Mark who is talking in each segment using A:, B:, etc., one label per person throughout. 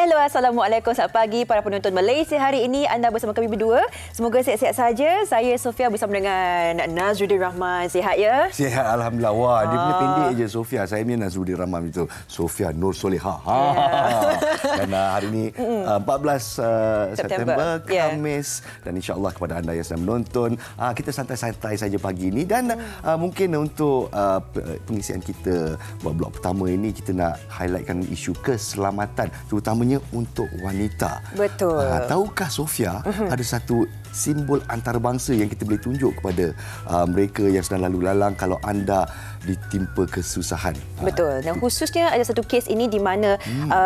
A: Halo, Assalamualaikum. Selamat pagi para penonton Malaysia. Hari ini anda bersama kami berdua. Semoga sihat-sihat saja. Saya Sofia bersama dengan Nazruddin Rahman. Sihat ya?
B: Sihat, Alhamdulillah. Wah, dia punya pendek je Sofia. Saya punya Nazruddin Rahman itu. Sofia Nur Solehah. Dan hari ini 14 September, Khamis. Dan insyaAllah kepada anda yang sedang menonton, kita santai-santai saja pagi ini. Dan mungkin untuk pengisian kita buat blok pertama ini, kita nak highlightkan isu keselamatan, terutamanya untuk wanita.
A: Betul.
B: Tahukah Sofia, ada satu simbol antarabangsa yang kita boleh tunjuk kepada mereka yang sedang lalu lalang kalau anda ditimpa kesusahan.
A: Betul. Dan khususnya ada satu kes ini di mana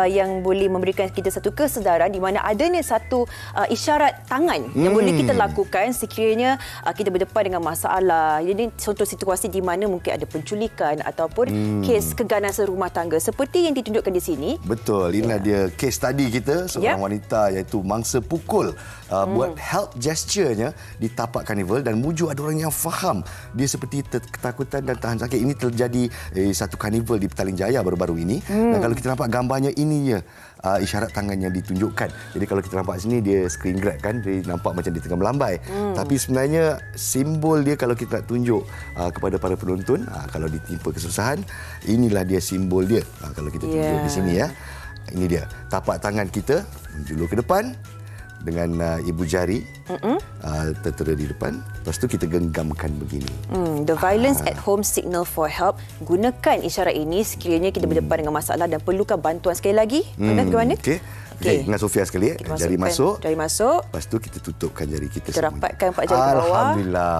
A: yang boleh memberikan kita satu kesedaran di mana adanya satu isyarat tangan yang boleh kita lakukan sekiranya kita berdepan dengan masalah. Jadi contoh situasi di mana mungkin ada penculikan ataupun kes keganasan rumah tangga seperti yang ditunjukkan di sini.
B: Betul. Inilah dia kes tadi kita, seorang wanita iaitu mangsa pukul buat help gesture-nya di tapak karnival dan muju ada orang yang faham dia seperti ketakutan dan tahan sakit. Ini terjadi satu karnival di Petaling Jaya baru-baru ini. Dan kalau kita nampak gambarnya, ininya isyarat tangan yang ditunjukkan. Jadi kalau kita nampak sini, dia screen grab kan, dia nampak macam dia tengah melambai. Tapi sebenarnya simbol dia kalau kita nak tunjuk kepada para penonton, kalau ditimpa kesusahan, inilah dia simbol dia. Kalau kita tunjuk di sini ya. Ini dia, tapak tangan kita menjulur ke depan dengan ibu jari tertera di depan. Lepas tu kita genggamkan begini.
A: The violence at home signal for help. Gunakan isyarat ini sekiranya kita berdepan dengan masalah dan perlukan bantuan. Sekali lagi, bagaimana?
B: Okey, dengan Sofia sekali. Jari masuk.
A: Jari masuk.
B: Lepas tu kita tutupkan jari kita.
A: Kita rapatkan 4 jari ke bawah.
B: Alhamdulillah.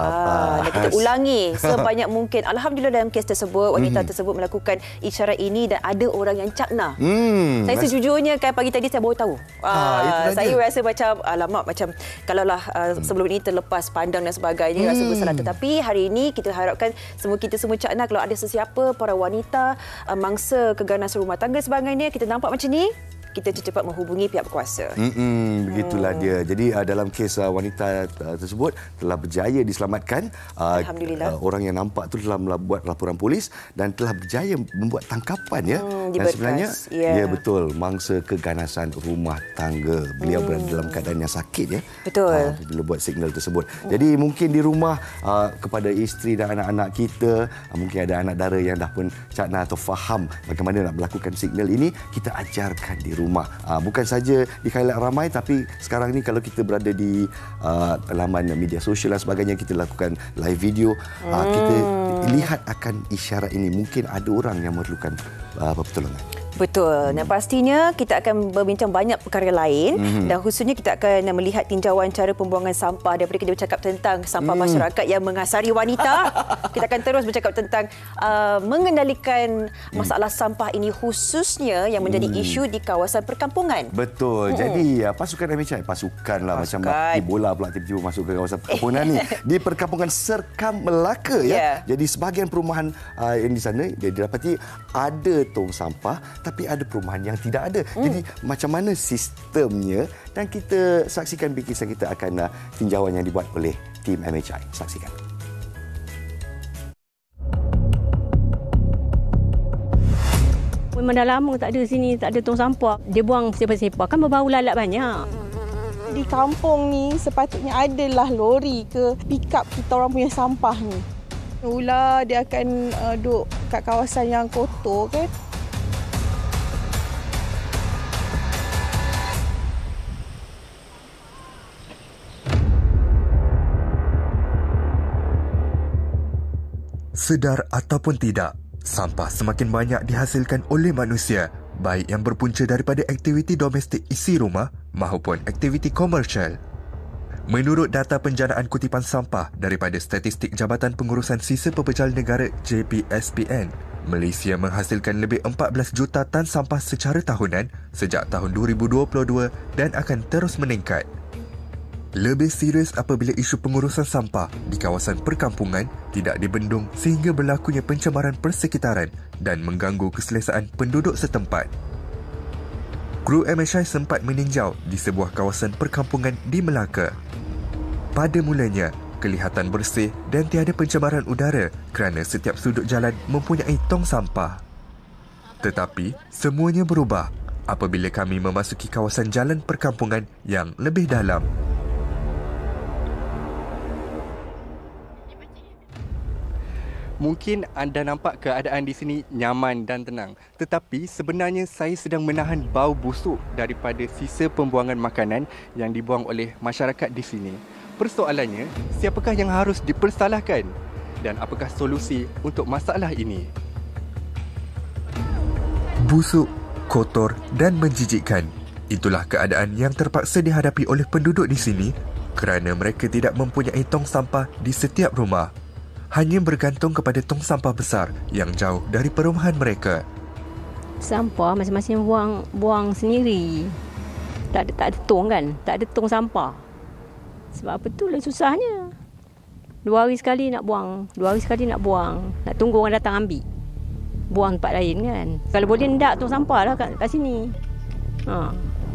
A: Dan kita ulangi sebanyak mungkin. Alhamdulillah dalam kes tersebut, wanita tersebut melakukan isyarat ini dan ada orang yang cakna. Saya sejujurnya kan pagi tadi saya baru tahu. Saya rasa macam, alamak, macam kalaulah sebelum ini terlepas pandang dan sebagainya, rasa bersalah. Tetapi hari ini kita harapkan kita semua cakna kalau ada sesiapa, para wanita, mangsa keganasan rumah tangga sebagainya, kita nampak macam ni, kita cepat menghubungi pihak berkuasa.
B: Begitulah dia. Jadi dalam kes wanita tersebut telah berjaya diselamatkan.
A: Alhamdulillah.
B: Orang yang nampak tu telah membuat laporan polis dan telah berjaya membuat tangkapan ya. Dan sebenarnya dia betul mangsa keganasan rumah tangga. Beliau berada dalam keadaan yang sakit ya.
A: Betul.
B: Bila buat signal tersebut. Jadi mungkin di rumah kepada isteri dan anak-anak kita, mungkin ada anak dara yang dah pun cakna atau faham bagaimana nak melakukan signal ini, kita ajarkan di rumah. Bukan saja di khailat ramai, tapi sekarang ni kalau kita berada di laman media sosial dan sebagainya, kita lakukan live video, kita lihat akan isyarat ini. Mungkin ada orang yang memerlukan pertolongan.
A: Betul. Dan pastinya kita akan berbincang banyak perkara lain dan khususnya kita akan melihat tinjauan cara pembuangan sampah daripada kita bercakap tentang sampah masyarakat yang mengasari wanita. Kita akan terus bercakap tentang mengendalikan masalah sampah ini khususnya yang menjadi isu di kawasan perkampungan.
B: Betul. Jadi pasukan MHI, pasukan macam bola pula tiba-tiba masuk ke kawasan perkampungan ni. Di perkampungan Serkam Melaka ya. Jadi sebahagian perumahan yang di sana dia didapati ada tong sampah tapi ada perumahan yang tidak ada. Jadi macam mana sistemnya, dan kita saksikan bikisan kita akan tinjauan yang dibuat oleh tim MHI. Saksikan.
C: Memang dah lama tak ada sini, tak ada tong sampah. Dia buang sepa-sepa, kan berbau lalat banyak.
D: Di kampung ni sepatutnya adalah lori ke pick up kita orang punya sampah ni. Ular dia akan duduk kat kawasan yang kotor kan.
E: Sedar ataupun tidak, sampah semakin banyak dihasilkan oleh manusia, baik yang berpunca daripada aktiviti domestik isi rumah maupun aktiviti komersial. Menurut data penjanaan kutipan sampah daripada Statistik Jabatan Pengurusan Sisa Pepejal Negara JPSPN, Malaysia menghasilkan lebih 14 juta tan sampah secara tahunan sejak tahun 2022 dan akan terus meningkat. Lebih serius apabila isu pengurusan sampah di kawasan perkampungan tidak dibendung sehingga berlakunya pencemaran persekitaran dan mengganggu keselesaan penduduk setempat. Kru MHI sempat meninjau di sebuah kawasan perkampungan di Melaka. Pada mulanya, kelihatan bersih dan tiada pencemaran udara kerana setiap sudut jalan mempunyai tong sampah. Tetapi, semuanya berubah apabila kami memasuki kawasan jalan perkampungan yang lebih dalam. Mungkin anda nampak keadaan di sini nyaman dan tenang. Tetapi sebenarnya saya sedang menahan bau busuk daripada sisa pembuangan makanan yang dibuang oleh masyarakat di sini. Persoalannya, siapakah yang harus dipersalahkan? Dan apakah solusi untuk masalah ini? Busuk, kotor dan menjijikkan. Itulah keadaan yang terpaksa dihadapi oleh penduduk di sini kerana mereka tidak mempunyai tong sampah di setiap rumah. Hanya bergantung kepada tong sampah besar yang jauh dari perumahan mereka.
C: Sampah masing-masing buang sendiri. Tak ada tong kan? Tak ada tong sampah. Sebab apa tu lah susahnya. 2 hari sekali nak buang. 2 hari sekali nak buang. Nak tunggu orang datang ambil. Buang tempat lain kan. Kalau boleh ndak tong sampah lah kat sini.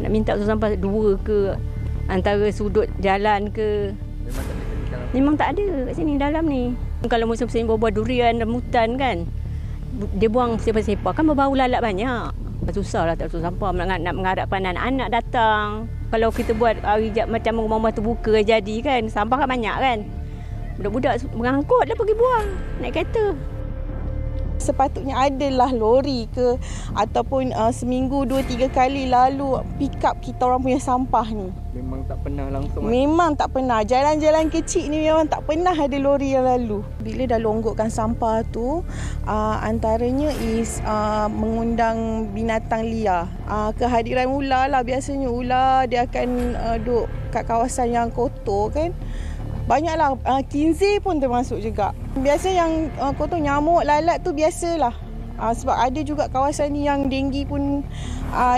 C: Nak minta tong sampah 2 ke antara sudut jalan ke. Memang tak ada kat sini dalam ni. Kalau musim-musim buah-buah durian, rambutan kan, dia buang sepa-sepa kan berbau lalat banyak. Susahlah tak tong sampah nak mengharapkan anak-anak datang. Kalau kita buat hari macam rumah-rumah terbuka jadi kan, sampah kan banyak kan. Budak-budak mengangkut lah pergi buang naik kereta.
D: Sepatutnya adalah lori ke ataupun seminggu 2-3 kali lalu pick up kita orang punya sampah ni.
F: Memang tak pernah langsung?
D: Memang tak pernah. Jalan-jalan kecil ni memang tak pernah ada lori yang lalu. Bila dah longgokkan sampah tu, antaranya mengundang binatang liar. Kehadiran ular lah. Biasanya ular dia akan duduk kat kawasan yang kotor kan. Banyaklah, kinzir pun termasuk juga. Biasa yang kotor nyamuk, lalat tu biasalah. Sebab ada juga kawasan ni yang denggi pun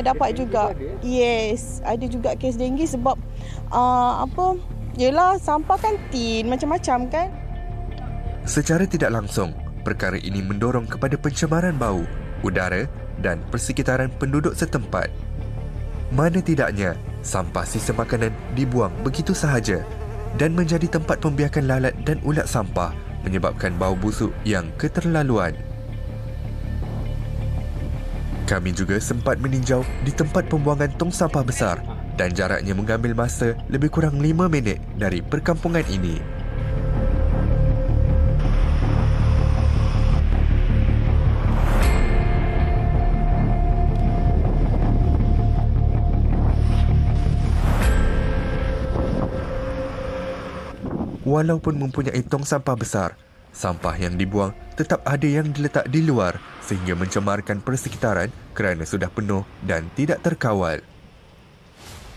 D: dapat juga. Yes, ada juga kes denggi sebab yelah sampah kan tin, macam-macam kan.
E: Secara tidak langsung, perkara ini mendorong kepada pencemaran bau, udara dan persekitaran penduduk setempat. Mana tidaknya, sampah sisa makanan dibuang begitu sahaja dan menjadi tempat pembiakan lalat dan ulat sampah menyebabkan bau busuk yang keterlaluan. Kami juga sempat meninjau di tempat pembuangan tong sampah besar dan jaraknya mengambil masa lebih kurang 5 minit dari perkampungan ini. Walaupun mempunyai tong sampah besar, sampah yang dibuang tetap ada yang diletak di luar sehingga mencemarkan persekitaran kerana sudah penuh dan tidak terkawal.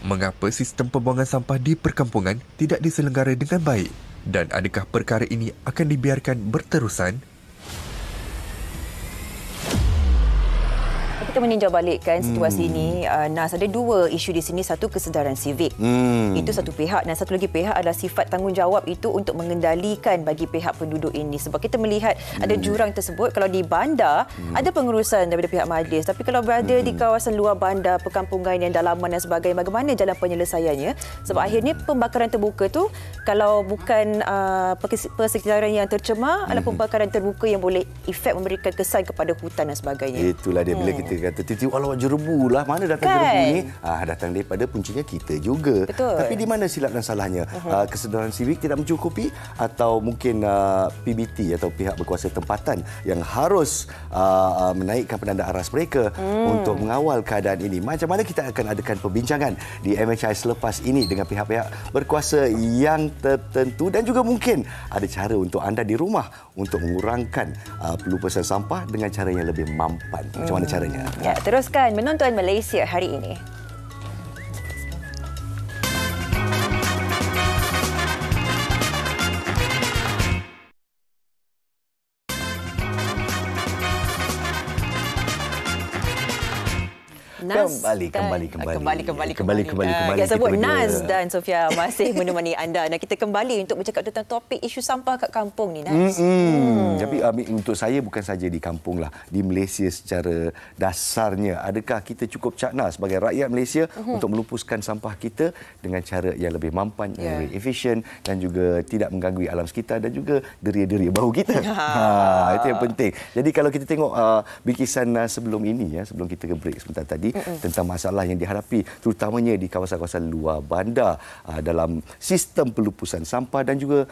E: Mengapa sistem pembuangan sampah di perkampungan tidak diselenggara dengan baik? Dan adakah perkara ini akan dibiarkan berterusan?
A: Kita meninjau balikkan situasi ini, Nas, ada 2 isu di sini. Satu, kesedaran sivik. Itu satu pihak, dan satu lagi pihak adalah sifat tanggungjawab itu untuk mengendalikan bagi pihak penduduk ini. Sebab kita melihat ada jurang tersebut. Kalau di bandar, ada pengurusan daripada pihak majlis. Tapi kalau berada di kawasan luar bandar, perkampungan yang dalaman dan sebagainya, bagaimana jalan penyelesaiannya? Sebab akhirnya pembakaran terbuka tu, kalau bukan persekitaran yang tercemar, adalah pembakaran terbuka yang boleh efek memberikan kesan kepada hutan dan sebagainya.
B: Itulah dia bila kita kata tiba-tiba walau jerebu lah, mana datang jerebu ni? Datang daripada puncanya kita juga.
A: Betul.
B: Tapi di mana silap dan salahnya? Kesedaran sivik tidak mencukupi atau mungkin PBT atau pihak berkuasa tempatan yang harus menaikkan penanda aras mereka untuk mengawal keadaan ini. Macam mana kita akan adakan perbincangan di MHI selepas ini dengan pihak-pihak berkuasa yang tertentu, dan juga mungkin ada cara untuk anda di rumah untuk mengurangkan pelupasan sampah dengan cara yang lebih mampan. Macam mana caranya?
A: Ya, teruskan menonton Malaysia hari ini. Kembali. Yang sebut Naz dan Sofia masih menemani anda, dan kita kembali untuk bercakap tentang topik isu sampah kat kampung ni, Naz.
B: Tapi untuk saya bukan saja di kampung lah, di Malaysia secara dasarnya, adakah kita cukup cakna sebagai rakyat Malaysia untuk melupuskan sampah kita dengan cara yang lebih mampan, yang lebih efisien dan juga tidak mengganggu alam sekitar dan juga deria-deria bau kita. Itu yang penting. Jadi kalau kita tengok bingkisan sebelum ini, sebelum kita ke break sebentar tadi, tentang masalah yang dihadapi terutamanya di kawasan-kawasan luar bandar dalam sistem pelupusan sampah dan juga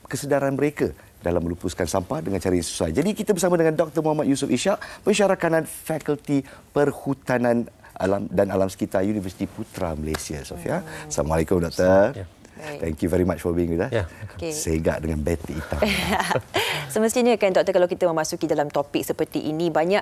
B: kesedaran mereka dalam melupuskan sampah dengan cara yang sesuai. Jadi kita bersama dengan Dr. Muhammad Yusof Ishak, pensyarah kanan Fakulti Perhutanan Alam dan Alam Sekitar Universiti Putra Malaysia. Sofia. Assalamualaikum Doktor. Thank you very much for being with us.
A: Okay.
B: Segak dengan batik hitam.
A: Semestinya kan Doktor, kalau kita memasuki dalam topik seperti ini, banyak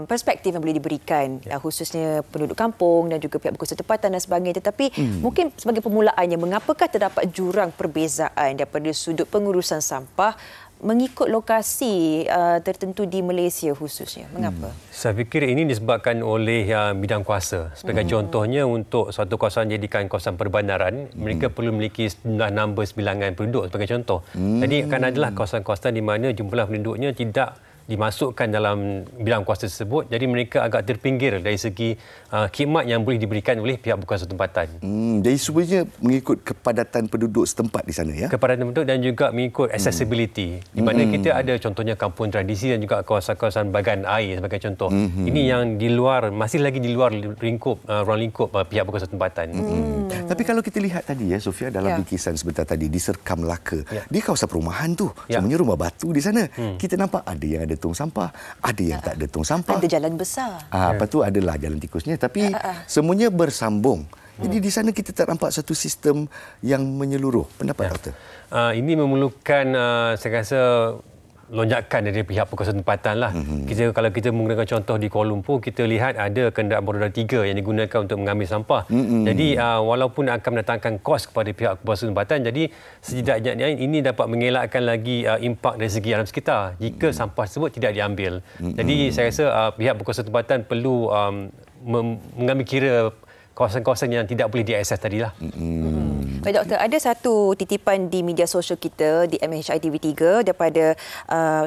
A: perspektif yang boleh diberikan, khususnya penduduk kampung dan juga pihak berkuasa tempatan dan sebagainya. Tetapi mungkin sebagai permulaannya, mengapakah terdapat jurang perbezaan daripada sudut pengurusan sampah mengikut lokasi tertentu di Malaysia khususnya? Mengapa?
F: Saya fikir ini disebabkan oleh bidang kuasa. Sebagai contohnya, untuk suatu kawasan jadikan kawasan perbandaran, mereka perlu memiliki nombor bilangan penduduk sebagai contoh. Jadi akan adalah kawasan-kawasan di mana jumlah penduduknya tidak dimasukkan dalam bidang kuasa tersebut, jadi mereka agak terpinggir dari segi khidmat yang boleh diberikan oleh pihak berkuasa tempatan.
B: Jadi sebenarnya mengikut kepadatan penduduk setempat di sana, ya?
F: Kepadatan penduduk dan juga mengikut accessibility. Di mana kita ada contohnya kampung tradisi dan juga kawasan-kawasan bagan air sebagai contoh. Ini yang di luar, masih lagi di luar lingkup, ruang lingkup pihak berkuasa tempatan.
B: Tapi kalau kita lihat tadi, ya Sofia, dalam bikisan sebentar tadi di Serkam Melaka, di kawasan perumahan tu, semuanya rumah batu di sana. Kita nampak ada yang ada tong sampah, ada yang tak ada tong sampah.
A: Ada jalan besar.
B: Lepas tu adalah jalan tikusnya, tapi semuanya bersambung. Jadi di sana kita tak nampak satu sistem yang menyeluruh. Pendapat Doktor?
F: Ini memerlukan, saya rasa, lonjakan dari pihak berkuasa tempatan lah. Kalau kita menggunakan contoh di Kuala Lumpur, kita lihat ada kenderaan beroda 3 yang digunakan untuk mengambil sampah. Jadi walaupun akan mendatangkan kos kepada pihak berkuasa tempatan, jadi setidaknya ini dapat mengelakkan lagi impak dari segi alam sekitar jika sampah tersebut tidak diambil. Jadi saya rasa pihak berkuasa tempatan perlu mengambil kira kawasan-kawasan yang tidak boleh diakses tadilah.
A: Baik Doktor, ada satu titipan di media sosial kita di MHI TV3 daripada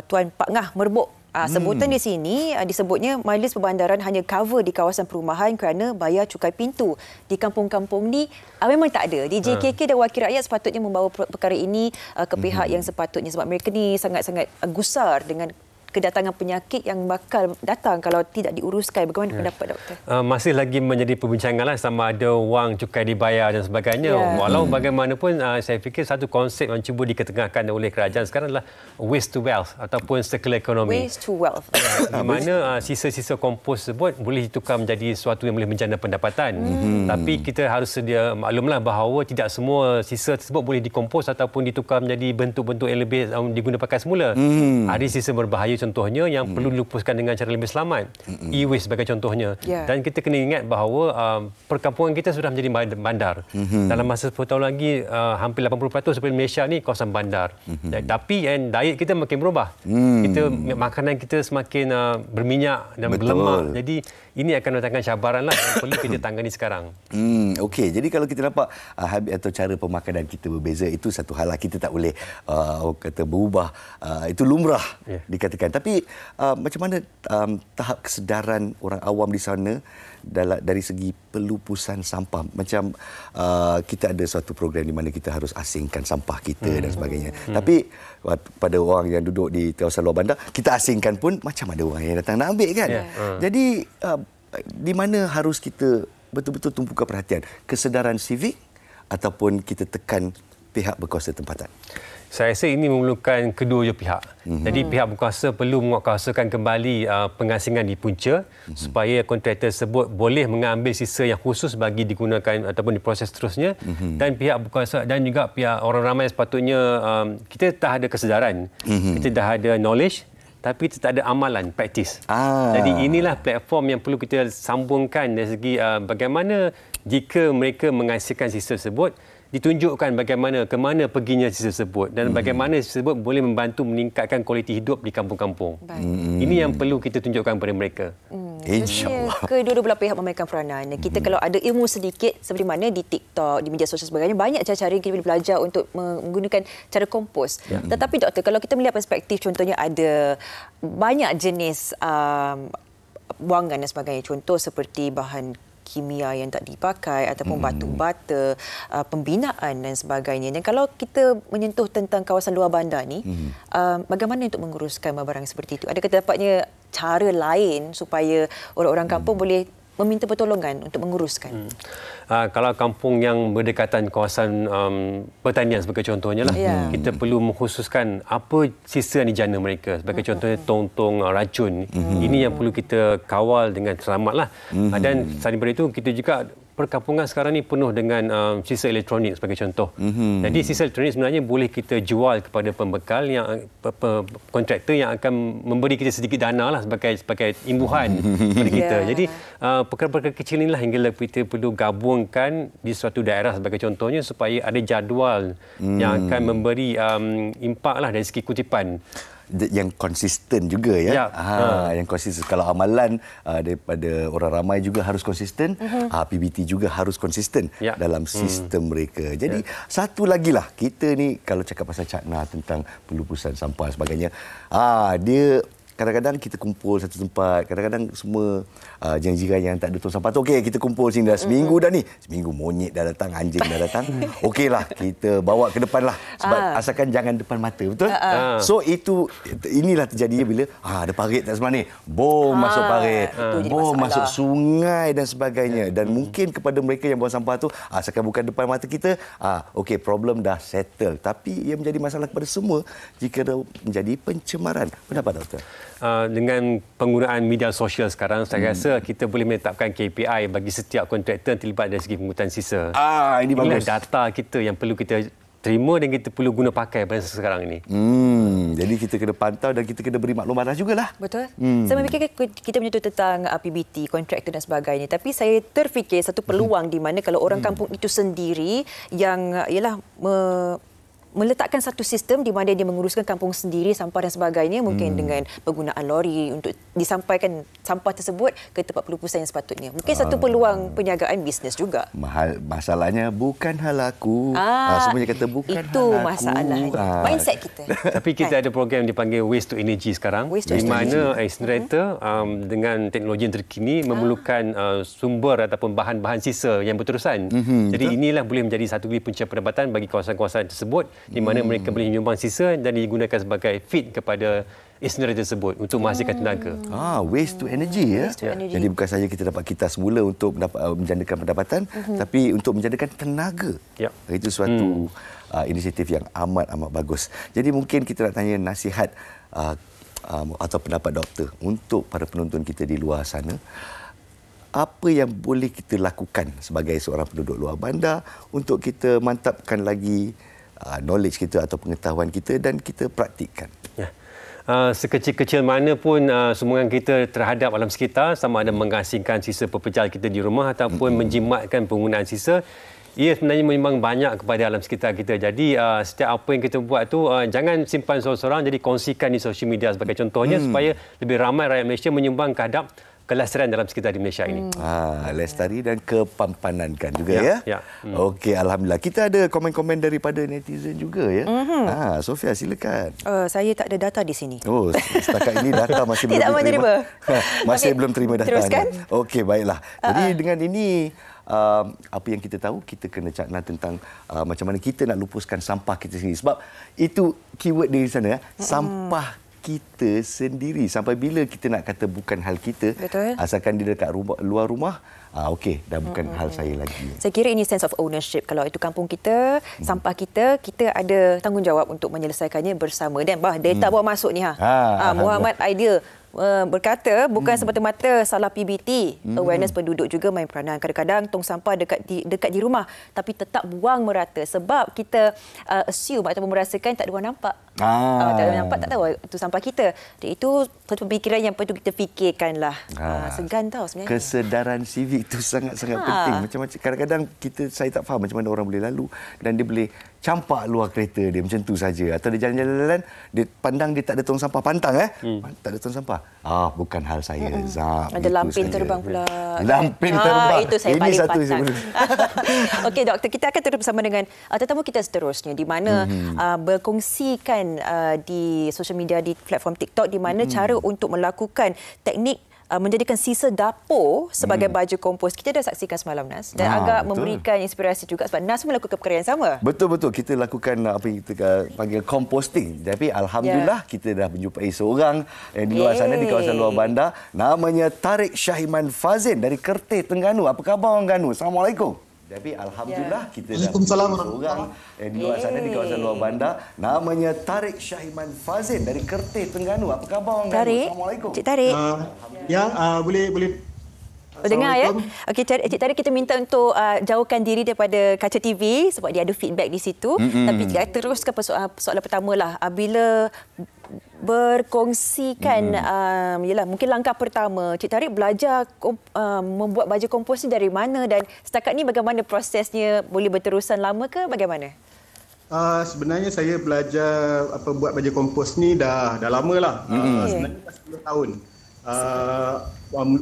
A: Tuan Pak Ngah Merbuk. Sebutan di sini disebutnya Majlis Perbandaran hanya cover di kawasan perumahan kerana bayar cukai pintu. Di kampung-kampung ni memang tak ada. Di JKK dan Wakil Rakyat sepatutnya membawa perkara ini ke pihak yang sepatutnya, sebab mereka ni sangat-sangat gusar dengan kedatangan penyakit yang bakal datang kalau tidak diuruskan. Bagaimana pendapat Doktor?
F: Masih lagi menjadi perbincangan lah sama ada wang cukai dibayar dan sebagainya. Walau bagaimanapun, saya fikir satu konsep yang cuba diketengahkan oleh kerajaan sekarang adalah waste to wealth ataupun circular economy.
A: Waste to wealth.
F: Di mana sisa-sisa kompos tersebut boleh ditukar menjadi sesuatu yang boleh menjana pendapatan. Tapi kita harus sedia maklumlah bahawa tidak semua sisa tersebut boleh dikompos ataupun ditukar menjadi bentuk-bentuk yang lebih diguna pakai semula. Ada sisa berbahaya contohnya yang perlu dilupuskan dengan cara lebih selamat. E-waste sebagai contohnya. Dan kita kena ingat bahawa perkampungan kita sudah menjadi bandar. Dalam masa 10 tahun lagi, hampir 80% daripada Malaysia ni kawasan bandar. Tapi diet kita makin berubah. Makanan kita semakin berminyak dan berlemak. Jadi ini akan mendatangkan cabaran lah yang perlu kita tangani sekarang.
B: Okey, jadi kalau kita nampak habit atau cara pemakanan kita berbeza, itu satu hal lah, kita tak boleh kata berubah. Itu lumrah dikatakan. Tapi macam mana tahap kesedaran orang awam di sana dari segi pelupusan sampah? Macam kita ada suatu program di mana kita harus asingkan sampah kita dan sebagainya. Tapi pada orang yang duduk di kawasan luar bandar, kita asingkan pun macam ada orang yang datang nak ambil kan. Jadi di mana harus kita betul-betul tumpukan perhatian? Kesedaran sivik ataupun kita tekan pihak berkuasa tempatan?
F: Saya rasa ini memerlukan kedua pihak. Jadi pihak berkuasa perlu menguatkuasakan kembali pengasingan di punca supaya kontraktor tersebut boleh mengambil sisa yang khusus bagi digunakan ataupun diproses seterusnya. Dan pihak berkuasa dan juga pihak orang ramai sepatutnya, kita dah ada kesedaran, kita dah ada knowledge, tapi kita tak ada amalan, praktis. Jadi inilah platform yang perlu kita sambungkan dari segi bagaimana jika mereka menghasilkan sisa tersebut, ditunjukkan bagaimana ke mana perginya sisa tersebut dan bagaimana sisa tersebut boleh membantu meningkatkan kualiti hidup di kampung-kampung. Ini yang perlu kita tunjukkan kepada mereka.
B: InsyaAllah.
A: Kedua-dua belah pihak memainkan peranan. Kita kalau ada ilmu sedikit seperti mana di TikTok, di media sosial sebagainya, banyak cara-cara yang kita boleh belajar untuk menggunakan cara kompos. Tetapi Doktor, kalau kita melihat perspektif, contohnya ada banyak jenis buangan dan sebagainya. Contoh seperti bahan kimia yang tak dipakai ataupun batu bata, pembinaan dan sebagainya. Dan kalau kita menyentuh tentang kawasan luar bandar ni, bagaimana untuk menguruskan barang seperti itu? Adakah dapatnya cara lain supaya orang-orang kampung boleh meminta pertolongan untuk menguruskan?
F: Kalau kampung yang berdekatan kawasan pertanian sebagai contohnya lah, kita perlu mengkhususkan apa sisa dijana mereka. Sebagai contohnya tong-tong racun. Ini yang perlu kita kawal dengan selamat lah. Dan selain daripada itu, kita juga perkampungan sekarang ni penuh dengan sisa elektronik sebagai contoh. Jadi sisa elektronik sebenarnya boleh kita jual kepada pembekal yang kontraktor yang akan memberi kita sedikit dana lah sebagai imbuhan kepada kita. Jadi perkara-perkara kecil inilah hingga kita perlu gabungkan di suatu daerah sebagai contohnya supaya ada jadual yang akan memberi impak lah dari segi kutipan.
B: Yang konsisten juga ya. Yang konsisten. Kalau amalan daripada orang ramai juga harus konsisten, PBT juga harus konsisten dalam sistem mereka. Jadi satu lagi lah, kita ni kalau cakap pasal Cakna tentang pelupusan sampah dan sebagainya, dia kadang-kadang kita kumpul satu tempat, kadang-kadang semua jiran-jiran yang tak ada tong sampah tu, okey, kita kumpul sini dah seminggu dah ni. Seminggu monyet dah datang, anjing dah datang. Okeylah, kita bawa ke depan lah. Sebab asalkan jangan depan mata, betul? So inilah terjadinya bila ada parit tak sebenarnya ni. Bom masuk parit, bom masuk sungai dan sebagainya. Dan mungkin kepada mereka yang buang sampah tu, asalkan bukan depan mata kita, okey, problem dah settle. Tapi ia menjadi masalah kepada semua jika menjadi pencemaran. Pendapat doktor?
F: Dengan penggunaan media sosial sekarang, saya rasa kita boleh menetapkan KPI bagi setiap kontraktor yang terlibat dari segi pungutan sisa. Inilah data kita yang perlu kita terima dan kita perlu guna pakai pada sekarang ini.
B: Jadi kita kena pantau dan kita kena beri maklumat jugalah.
A: Betul. Saya memikirkan kita menyentuh tentang PBT, kontraktor dan sebagainya. Tapi saya terfikir satu peluang di mana kalau orang kampung itu sendiri yang ialah meletakkan satu sistem di mana dia menguruskan kampung sendiri, sampah dan sebagainya, mungkin dengan penggunaan lori untuk disampaikan sampah tersebut ke tempat pelupusan yang sepatutnya. Mungkin satu peluang perniagaan bisnes juga.
B: Masalahnya bukan hal aku. Semuanya kata bukan hal aku.
A: Itu masalahnya. Mindset kita.
F: Tapi kita ada program dipanggil Waste to Energy sekarang, di mana incinerator dengan teknologi yang terkini memerlukan sumber ataupun bahan-bahan sisa yang berterusan. Jadi inilah boleh menjadi satu punca pendapatan bagi kawasan-kawasan tersebut, di mana mereka boleh menyumbang sisa dan digunakan sebagai feed kepada incinerator tersebut untuk menghasilkan tenaga.
B: Waste to energy ya. Jadi bukan saja kita dapat kitas semula untuk menjandakan pendapatan, tapi untuk menjandakan tenaga. Itu suatu inisiatif yang amat bagus. Jadi mungkin kita nak tanya nasihat atau pendapat doktor untuk para penonton kita di luar sana. Apa yang boleh kita lakukan sebagai seorang penduduk luar bandar untuk kita mantapkan lagi knowledge kita atau pengetahuan kita dan kita praktikkan?
F: Sekecil-kecil mana pun sumbangan kita terhadap alam sekitar, sama ada mengasingkan sisa pepejal kita di rumah ataupun menjimatkan penggunaan sisa, ia sebenarnya menyumbang banyak kepada alam sekitar kita. Jadi setiap apa yang kita buat tu jangan simpan seorang-seorang, jadi kongsikan di sosial media sebagai contohnya supaya lebih ramai rakyat Malaysia menyumbang kehadap kelestarian dalam sekitar di Malaysia ini.
B: Lestari dan kepampanankan juga ya. Okey, alhamdulillah. Kita ada komen-komen daripada netizen juga ya. Sofia, silakan.
A: Saya tak ada data di sini.
B: Setakat ini data masih belum diterima. Masih belum terima datanya.
A: Teruskan.
B: Okey, baiklah. Jadi dengan ini apa yang kita tahu, kita kena cakna tentang macam mana kita nak lupuskan sampah kita sendiri. Sebab itu keyword di sana, sampah kita sendiri. Sampai bila kita nak kata bukan hal kita, asalkan dia dekat luar rumah, okey, dah bukan hal saya lagi.
A: Saya kira ini sense of ownership. Kalau itu kampung kita, sampah kita, kita ada tanggungjawab untuk menyelesaikannya bersama. Dan data bawa masuk ni. Muhammad Aidil berkata bukan semata-mata salah PBT, awareness penduduk juga main peranan. Kadang-kadang tong sampah dekat di rumah tapi tetap buang merata sebab kita assume ataupun merasakan tak ada orang nampak. Tak ada orang nampak, tak tahu itu sampah kita. Dan itu satu pemikiran yang perlu kita fikirkanlah. Segan tau sebenarnya.
B: Kesedaran civik itu sangat-sangat penting. Macam-macam kadang-kadang saya tak faham macam mana orang boleh lalu dan dia boleh campak luar kereta dia macam tu saja, atau dia jalan-jalan dia pandang dia tak ada tong sampah, pantang tak ada tong sampah. Bukan hal saya.
A: Ada lampin terbang pula.
B: Lampin terbang.
A: Itu saya
B: ini
A: paling
B: satu
A: pantang. Okey doktor, kita akan terus bersama dengan tetamu kita seterusnya di mana berkongsikan di sosial media, di platform TikTok, di mana cara untuk melakukan teknik menjadikan sisa dapur sebagai baju kompos. Kita dah saksikan semalam, Nas, dan agak memberikan inspirasi juga sebab Nas melakukan perkara yang sama.
B: Betul-betul. Kita lakukan apa yang kita panggil composting. Tapi alhamdulillah kita dah menjumpai seorang di luar sana, di kawasan luar bandar. Namanya Tariq Syahiman Fazin dari Kerteh, Terengganu. Apa khabar orang Terengganu? Assalamualaikum. Tapi alhamdulillah kita dah seorang di luar sana, di kawasan luar bandar. Namanya Tariq Syahiman Fazin dari Kerteh, Terengganu. Apa khabar orang Terengganu? Assalamualaikum.
A: Cik Tariq.
G: Boleh.
A: Dengar ya. Okey, Cik Tariq, kita minta untuk jauhkan diri daripada kaca TV sebab dia ada feedback di situ. Tapi teruskan soalan pertama lah. Bila berkongsikan yalah, mungkin langkah pertama Cik Tariq belajar membuat baju kompos ni dari mana dan setakat ni bagaimana prosesnya, boleh berterusan lama ke bagaimana?
G: Sebenarnya saya belajar buat baju kompos ni dah lama lah. Sebenarnya dah 10 tahun.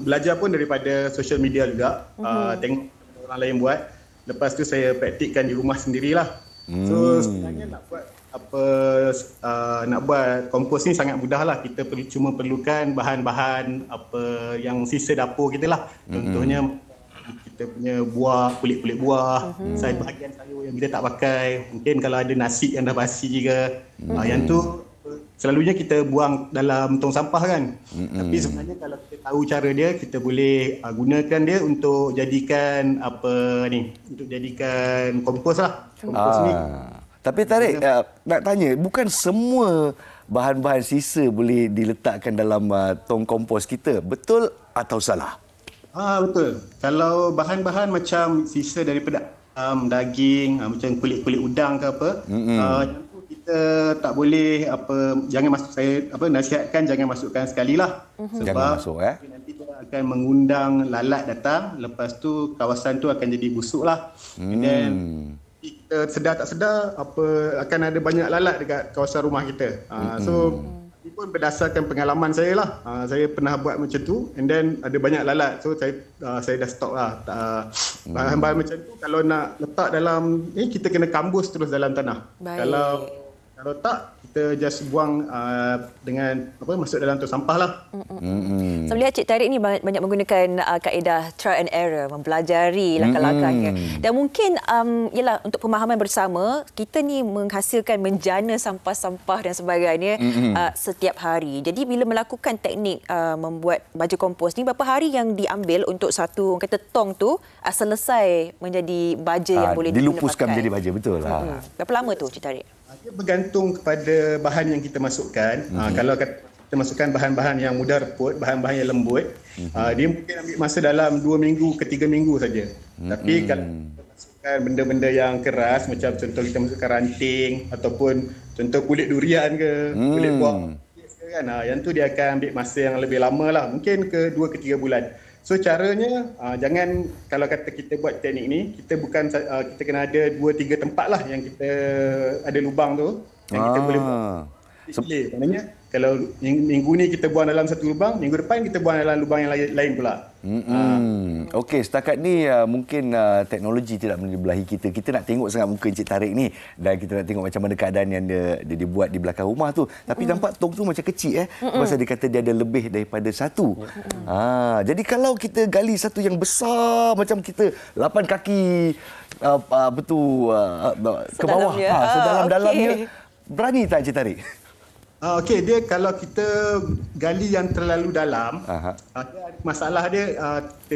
G: Belajar pun daripada social media juga. Tengok orang lain buat. Lepas tu saya praktikkan di rumah sendirilah. So sebenarnya nak buat kompos ni sangat mudah lah. Kita cuma perlukan bahan-bahan yang sisa dapur kita lah. Contohnya kita punya buah, kulit-kulit buah, bahagian sayur yang kita tak pakai. Mungkin kalau ada nasi yang dah basi ke, yang tu selalunya kita buang dalam tong sampah kan. Tapi sebenarnya kalau kita tahu cara dia, kita boleh gunakan dia untuk jadikan untuk jadikan kompos lah. Kompos ni.
B: Tapi Tariq, nak tanya, bukan semua bahan-bahan sisa boleh diletakkan dalam tong kompos kita. Betul atau salah?
G: Betul. Kalau bahan-bahan macam sisa daripada daging, macam kulit-kulit udang ke apa, kita tak boleh jangan masuk, saya nasihatkan jangan masukkan sekali lah. Sebab nanti dia akan mengundang lalat datang, lepas tu kawasan tu akan jadi busuk lah. Dan kita sedar tak sedar akan ada banyak lalat dekat kawasan rumah kita. So ini pun berdasarkan pengalaman saya lah. Saya pernah buat macam tu and then ada banyak lalat. So saya dah stop lah. Bahan-bahan macam tu kalau nak letak dalam kita kena kambus terus dalam tanah. Kalau tak, kita just buang dengan masuk dalam tong sampah lah.
A: Saya melihat Cik Tariq ni banyak menggunakan kaedah trial and error, mempelajari langkah-langkahnya. Dan mungkin ialah untuk pemahaman bersama, kita ni menghasilkan menjana sampah-sampah dan sebagainya setiap hari. Jadi bila melakukan teknik membuat baju kompos ni, berapa hari yang diambil untuk satu orang kata tong tu selesai menjadi baja yang boleh
B: dilupuskan menjadi baja, betul lah.
A: Berapa lama tu Cik Tariq?
G: Dia bergantung kepada bahan yang kita masukkan. Kalau kita masukkan bahan-bahan yang mudah reput, bahan-bahan yang lembut, dia mungkin ambil masa dalam 2 minggu ke 3 minggu saja. Tapi kalau kita masukkan benda-benda yang keras, macam contoh kita masukkan ranting ataupun contoh kulit durian ke, kulit buah kan, yang tu dia akan ambil masa yang lebih lama lah, mungkin ke 2 ke 3 bulan. So caranya, jangan, kalau kata kita buat teknik ni, kita kena ada 2-3 tempat lah yang kita ada lubang tu, yang kita boleh buat. Maknanya kalau minggu ni kita buang dalam satu lubang, minggu depan kita buang dalam lubang yang lain pula.
B: Okey, setakat ni mungkin teknologi tidak menyebelahi kita. Kita nak tengok sangat muka Encik Tariq ni dan kita nak tengok macam mana keadaan yang dia buat di belakang rumah tu. Tapi nampak tong tu macam kecil pasal dia kata dia ada lebih daripada satu. Jadi kalau kita gali satu yang besar macam kita 8 kaki ke bawah, sedalam-dalamnya, berani tak Encik Tariq?
G: Okey, dia kalau kita gali yang terlalu dalam, dia ada masalah dia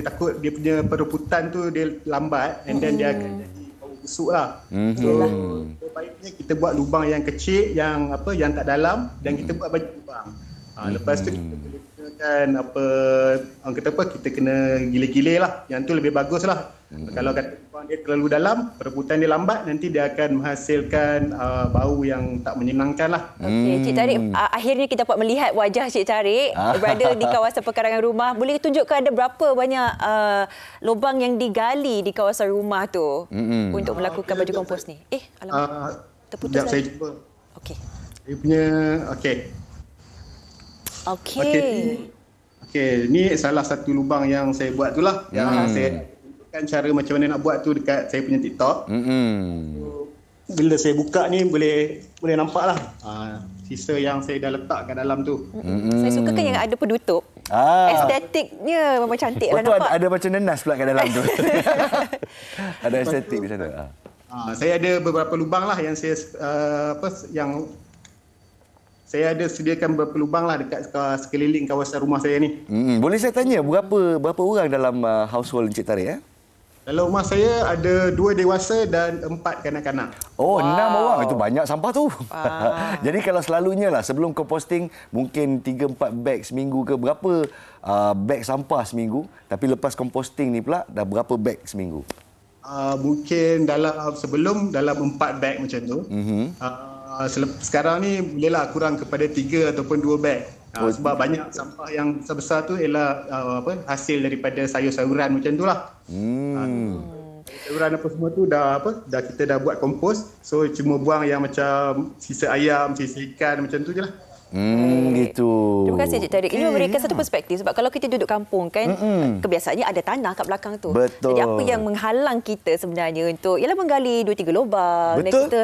G: takut dia punya perebutan tu dia lambat and then dia akan jadi bau busuk lah. So baiknya kita buat lubang yang kecil, yang tak dalam, dan kita buat baju lubang. Lepas tu kita boleh gunakan kita kena gile-gile lah. Yang tu lebih bagus lah. Kalau kata lubang dia terlalu dalam, perebutan dia lambat, nanti dia akan menghasilkan bau yang tak menyenangkan lah.
A: Okey, Cik Tariq, akhirnya kita dapat melihat wajah Cik Tariq berada di kawasan perkarangan rumah. Boleh tunjukkan ada berapa banyak lubang yang digali di kawasan rumah tu untuk melakukan baju kompos ni? Alamak, terputus.
G: Saya cuba.
A: Okey.
G: Saya punya, Okey, ni salah satu lubang yang saya buat tu lah. Yang saya tunjukkan cara macam mana nak buat tu dekat saya punya TikTok. So, bila saya buka ni boleh nampak lah sisa yang saya dah letak kat dalam tu.
A: Saya suka kan yang ada penutup. Estetiknya memang cantik lah
B: Betul,
A: nampak.
B: ada macam nenas pula kat dalam tu. Ada estetik di sana.
G: Saya ada beberapa lubang lah yang saya saya ada sediakan beberapa lubang lah dekat sekeliling kawasan rumah saya ni.
B: Boleh saya tanya berapa orang dalam household Encik Tarik?
G: Dalam rumah saya ada 2 dewasa dan 4 kanak-kanak.
B: Oh, 6 orang. Itu banyak sampah tu. Jadi kalau selalunya lah sebelum composting mungkin 3-4 beg seminggu ke, berapa beg sampah seminggu? Tapi lepas composting ni pula dah berapa beg seminggu?
G: Mungkin sebelum dalam 4 beg macam tu. Sekarang ni bolehlah kurang kepada 3 ataupun 2 beg. Sebab banyak sampah yang besar tu ialah hasil daripada sayur-sayuran macam tu lah. Sayuran apa semua tu kita dah buat kompos. So cuma buang yang macam sisa ayam, sisa ikan macam tu je lah.
B: Gitu.
A: Terima kasih Encik Tarik. Ini memberikan satu perspektif sebab kalau kita duduk kampung kan, kebiasaannya ada tanah kat belakang tu.
B: Betul.
A: Jadi apa yang menghalang kita sebenarnya untuk ialah menggali 2-3 lubang.
B: Betul.
A: Dan kita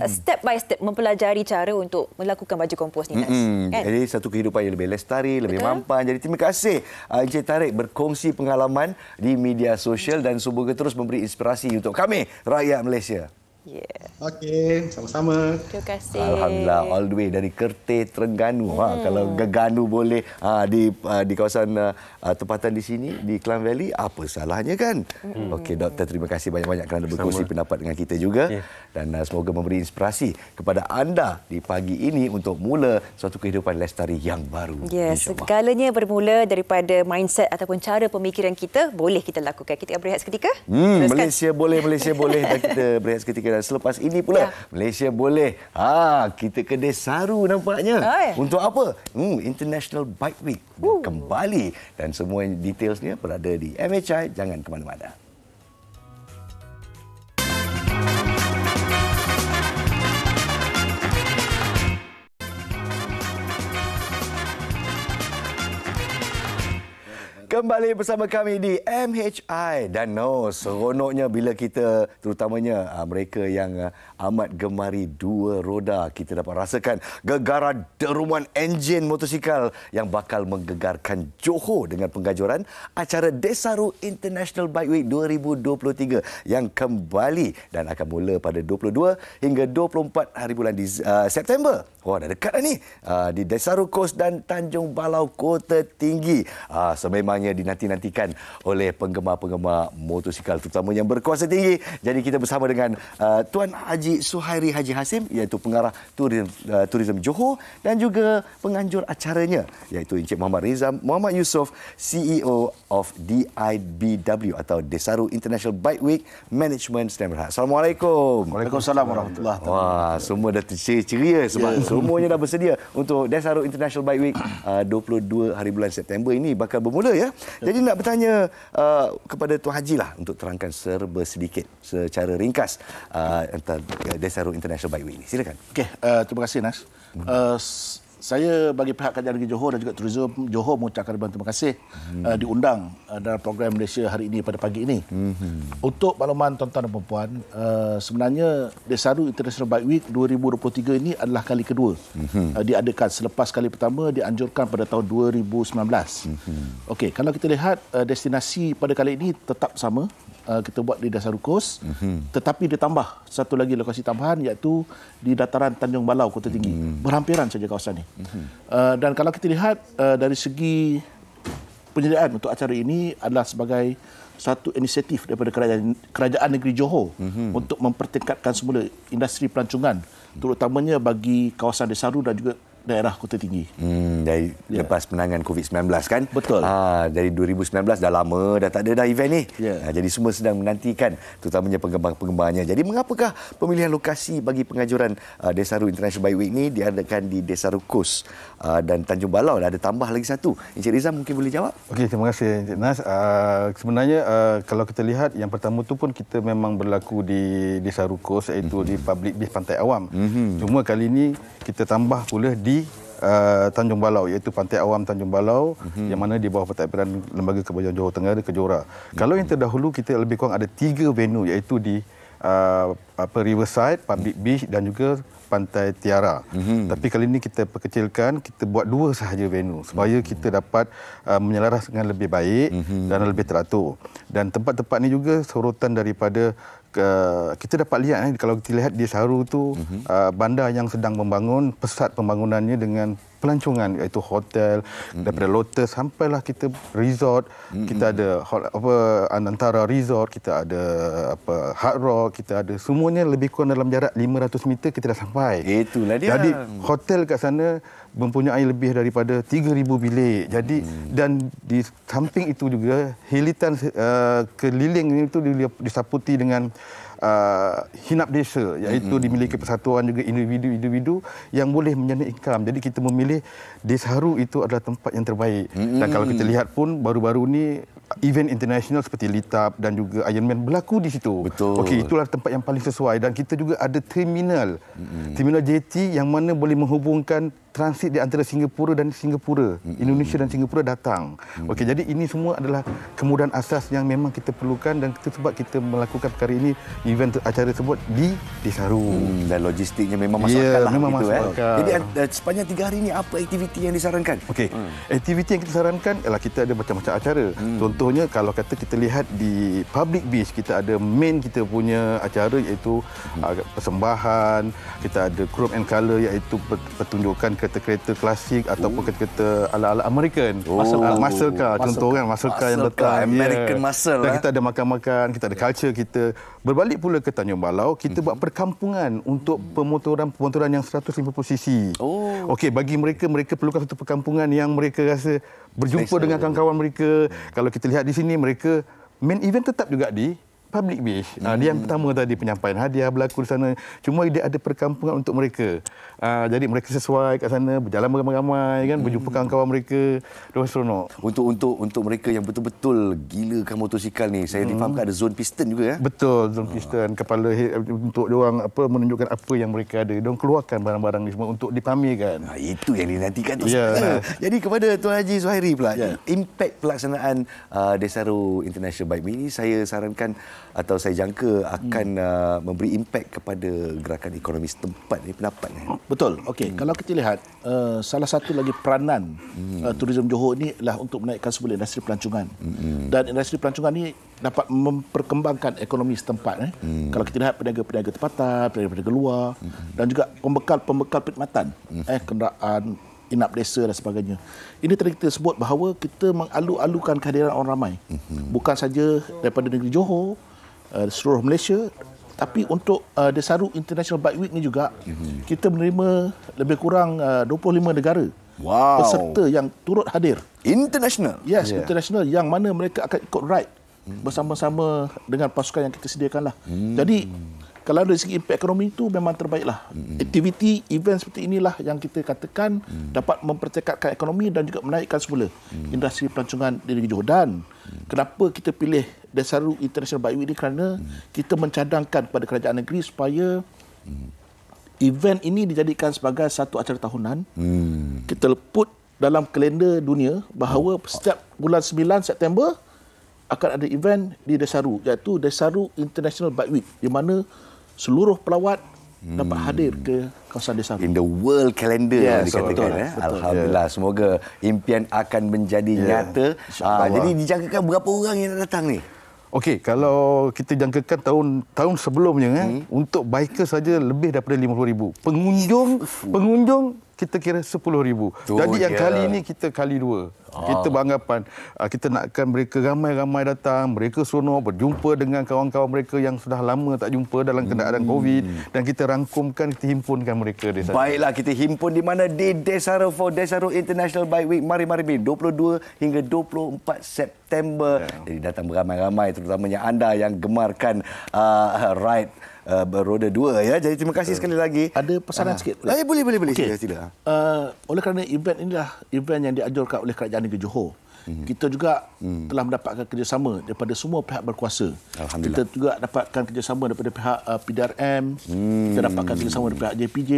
A: step by step mempelajari cara untuk melakukan baju kompos ni. Kan?
B: Jadi satu kehidupan yang lebih lestari, lebih mampan. Jadi terima kasih Encik Tarik berkongsi pengalaman di media sosial dan semoga terus memberi inspirasi untuk kami rakyat Malaysia.
G: Okey, sama-sama.
A: Terima kasih.
B: Alhamdulillah, all the way dari Kerteh, Terengganu. Kalau Geganu boleh di kawasan tempatan di sini, di Klang Valley, apa salahnya kan? Okey, Doktor, terima kasih banyak-banyak kerana berkongsi pendapat dengan kita juga. Dan semoga memberi inspirasi kepada anda di pagi ini untuk mula suatu kehidupan lestari yang baru.
A: Segalanya bermula daripada mindset ataupun cara pemikiran kita, boleh kita lakukan. Kita akan berehat seketika.
B: Malaysia boleh dan kita berehat seketika. Dan selepas ini pula Malaysia boleh. Kita ke Desaru nampaknya. Untuk apa? International Bike Week kembali dan semua detailsnya berada di MHI. Jangan ke mana-mana. Kembali bersama kami di MHI dan seronoknya bila kita terutamanya mereka yang amat gemari 2 roda, kita dapat rasakan gegaran deruman enjin motosikal yang bakal menggegarkan Johor dengan penggajuran acara Desaru International Bike Week 2023 yang kembali dan akan mula pada 22 hingga 24 hari bulan September. Dah dekat dah ni. Di Desaru Coast dan Tanjung Balau Kota Tinggi. Sememangnya dinanti-nantikan oleh penggemar-penggemar motosikal terutama yang berkuasa tinggi. Jadi kita bersama dengan Tuan Haji Suhairi Haji Hasim iaitu pengarah Tourism Johor dan juga penganjur acaranya iaitu Encik Muhammad Rizam Muhammad Yusof, CEO of DIBW atau Desaru International Bike Week Management Sdn Bhd. Assalamualaikum.
H: Waalaikumsalam warahmatullahi
B: wabarakatuh. Semua dah ceria sebab semuanya dah bersedia untuk Desaru International Bike Week 22 hari bulan September ini bakal bermula ya. Jadi nak bertanya kepada Tuan Haji lah untuk terangkan serba sedikit secara ringkas tentang Desaru International Bike Week ini. Silakan.
H: Okey, terima kasih Nas. Saya bagi pihak Kerajaan Negeri Johor dan juga Tourism Johor mengucapkan ribuan terima kasih diundang dalam program Malaysia hari ini pada pagi ini. Untuk makluman tuan-tuan dan puan-puan, sebenarnya Desaru International Bike Week 2023 ini adalah kali kedua diadakan. Selepas kali pertama dianjurkan pada tahun 2019. Okey, kalau kita lihat destinasi pada kali ini tetap sama. Kita buat di Desaru Coast, tetapi ditambah satu lagi lokasi tambahan iaitu di dataran Tanjung Balau Kota Tinggi. Berhampiran saja kawasan ini. Dan kalau kita lihat dari segi penyediaan untuk acara ini adalah sebagai satu inisiatif daripada Kerajaan Negeri Johor untuk mempertingkatkan semula industri pelancongan terutamanya bagi kawasan Desaru dan juga daerah Kota Tinggi.
B: Dari lepas penanganan COVID-19 kan?
H: Betul.
B: Dari 2019 dah lama dah tak ada dah event ni. Jadi semua sedang menantikan terutamanya penggemar-penggemarnya. Jadi mengapakah pemilihan lokasi bagi pengajuran Desaru International Bike Week ni diadakan di Desaru Coast dan Tanjung Balau? Ada tambah lagi satu. Encik Rizam mungkin boleh jawab?
I: Okey, terima kasih Encik Nas. Sebenarnya kalau kita lihat yang pertama tu pun kita memang berlaku di Desaru Coast iaitu di Public Beach Pantai Awam. Cuma kali ini kita tambah pula di Tanjung Balau iaitu Pantai Awam Tanjung Balau yang mana di bawah Pentadbiran Lembaga Kebudayaan Johor Tenggara Kejora. Kalau yang terdahulu kita lebih kurang ada 3 venue iaitu di Riverside, Public Beach dan juga Pantai Tiara. Tapi kali ini kita perkecilkan, kita buat 2 sahaja venue supaya kita dapat menyelaras dengan lebih baik dan lebih teratur. Dan tempat-tempat ni juga sorotan daripada kita dapat lihat kalau kita lihat di Saru tu bandar yang sedang membangun, pesat pembangunannya dengan pelancongan, iaitu hotel daripada Lotus sampailah kita resort, kita ada antara resort, kita ada Hard Rock, kita ada semuanya lebih kurang dalam jarak 500 meter kita dah sampai.
B: Itulah dia.
I: Jadi hotel kat sana mempunyai lebih daripada 3,000 bilik. Jadi dan di samping itu juga hilitan keliling itu disaputi dengan hinap desa, iaitu dimiliki persatuan juga individu-individu yang boleh menjana income. Jadi kita memilih Desa Haru itu adalah tempat yang terbaik. Dan kalau kita lihat pun baru-baru ni event international seperti Litap dan juga Ironman berlaku di situ.
B: Betul.
I: Okey, itulah tempat yang paling sesuai. Dan kita juga ada terminal JT yang mana boleh menghubungkan transit di antara Singapura dan Singapura, Indonesia dan Singapura datang. Okey, jadi ini semua adalah kemudahan asas yang memang kita perlukan dan itu sebab kita melakukan perkara ini, event acara tersebut di Desa Haru.
B: Dan logistiknya memang masuk akal lah.
I: Memang
B: gitu,
I: masuk akal.
B: Jadi sepanjang 3 hari ini apa aktiviti yang disarankan?
I: Okey, aktiviti yang kita sarankan ialah kita ada macam-macam acara. Contohnya kalau kata kita lihat di Public Beach, kita ada main kita punya acara iaitu persembahan, kita ada Chrome and Color iaitu pertunjukan kereta-kereta klasik ataupun kereta-kereta ala-ala American. Muscle car contoh kan, muscle car yang datang
B: American muscle.
I: Dan kita ada makan-makan, kita ada culture kita. Berbalik pula ke Tanjung Balau, kita buat perkampungan untuk pemotoran yang 150 cc. Okey, bagi mereka perlukan satu perkampungan yang mereka rasa berjumpa dengan kawan-kawan mereka. Kalau kita lihat di sini, mereka main event tetap juga di Public Beach. Dia yang pertama tadi penyampaian hadiah berlaku di sana. Cuma dia ada perkampungan untuk mereka. Jadi mereka sesuai kat sana, berjalan beramai-ramai kan, berjumpa kawan-kawan mereka. Dia seronok.
B: Untuk mereka yang betul-betul gilakan motosikal ni, saya difahamkan ada zone piston juga ya.
I: Betul, zone piston. Kepala untuk dia orang menunjukkan apa yang mereka ada. Dia keluarkan barang-barang ni semua untuk dipamerkan.
B: Itu yang dinantikan tu. Jadi kepada Tuan Haji Zuhairi pula, impak pelaksanaan Desa Haru International Bike Week ini saya sarankan atau saya jangka akan memberi impak kepada gerakan ekonomi setempat ni, pendapatnya.
H: Betul. Okey, kalau kita lihat salah satu lagi peranan Tourism Johor ni adalah untuk menaikkan semula industri pelancongan. Dan industri pelancongan ni dapat memperkembangkan ekonomi setempat. Kalau kita lihat peniaga-peniaga tempatan, peniaga-peniaga luar dan juga pembekal perkhidmatan, kenderaan, inap desa dan sebagainya. Ini tadi kita sebut bahawa kita mengalu-alukan kehadiran orang ramai. Bukan saja daripada negeri Johor, seluruh Malaysia, tapi untuk Desa Haru International Bike Week ni juga kita menerima lebih kurang 25 negara peserta yang turut hadir.
B: International?
H: Yes, international, yang mana mereka akan ikut ride bersama-sama dengan pasukan yang kita sediakan lah. Jadi kalau dari segi impak ekonomi itu memang terbaiklah. Aktiviti, event seperti inilah yang kita katakan dapat mempercekatkan ekonomi dan juga menaikkan semula industri pelancongan di negeri Johor. Dan kenapa kita pilih Desa Haru International Bike Week ini, kerana kita mencadangkan kepada kerajaan negeri supaya event ini dijadikan sebagai satu acara tahunan. Kita put dalam kalender dunia bahawa setiap bulan 9 September akan ada event di Desa Haru, iaitu Desa Haru International Bike Week, di mana seluruh pelawat dapat hadir ke kawasan Desa Haru.
B: In the world calendar dikatakan.
H: Betul.
B: Alhamdulillah, semoga impian akan menjadi nyata. Jadi dijangkakan berapa orang yang nak datang ni?
I: Okey, kalau kita jangkakan tahun sebelumnya untuk biker saja lebih daripada 50,000. Pengunjung kita kira 10,000. Jadi yang kali ini kita kali 2. Kita beranggapan kita nakkan mereka ramai-ramai datang, mereka seronok berjumpa dengan kawan-kawan mereka yang sudah lama tak jumpa dalam keadaan COVID, dan kita rangkumkan, kita himpunkan mereka di sana.
B: Baiklah, kita himpun di mana? Di Desa Haru for Desa Haru International Bike Week. Mari 22 hingga 24 September. Jadi datang beramai-ramai, terutamanya anda yang gemarkan ride beroda 2 ya. Jadi terima kasih sekali lagi.
H: Ada pesanan sikit.
B: Boleh.
H: Okay.
B: Sila.
H: Oleh kerana event inilah event yang dianjurkan oleh kerajaan negeri Johor. Kita juga telah mendapatkan kerjasama daripada semua pihak berkuasa. Kita juga dapatkan kerjasama daripada pihak PDRM, kita dapatkan kerjasama daripada pihak JPJ,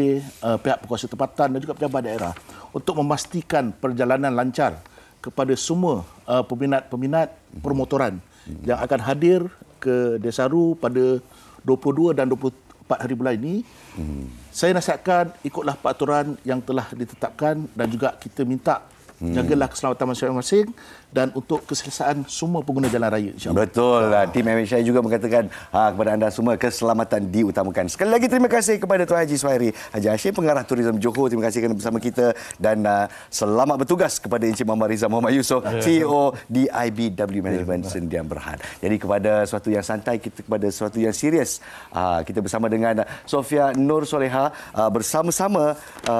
H: pihak berkuasa tempatan dan juga pejabat daerah untuk memastikan perjalanan lancar kepada semua peminat-peminat permotoran yang akan hadir ke Desa Haru pada 22 dan 4 hari bulan ini, saya nasihatkan ikutlah peraturan yang telah ditetapkan dan juga kita minta jagalah keselamatan masing-masing dan untuk keselesaan semua pengguna jalan raya.
B: Betul. Tim MHI juga mengatakan kepada anda semua keselamatan diutamakan. Sekali lagi terima kasih kepada Tuan Haji Suhairi Haji Hashim, Pengarah Tourism Johor. Terima kasih kerana bersama kita dan selamat bertugas kepada Encik Muhammad Rizal Muhammad Yusof, CEO di IBW Management Sdn Bhd. Jadi kepada sesuatu yang santai, kita kepada sesuatu yang serius. Kita bersama dengan Sofia Nur Soleha bersama-sama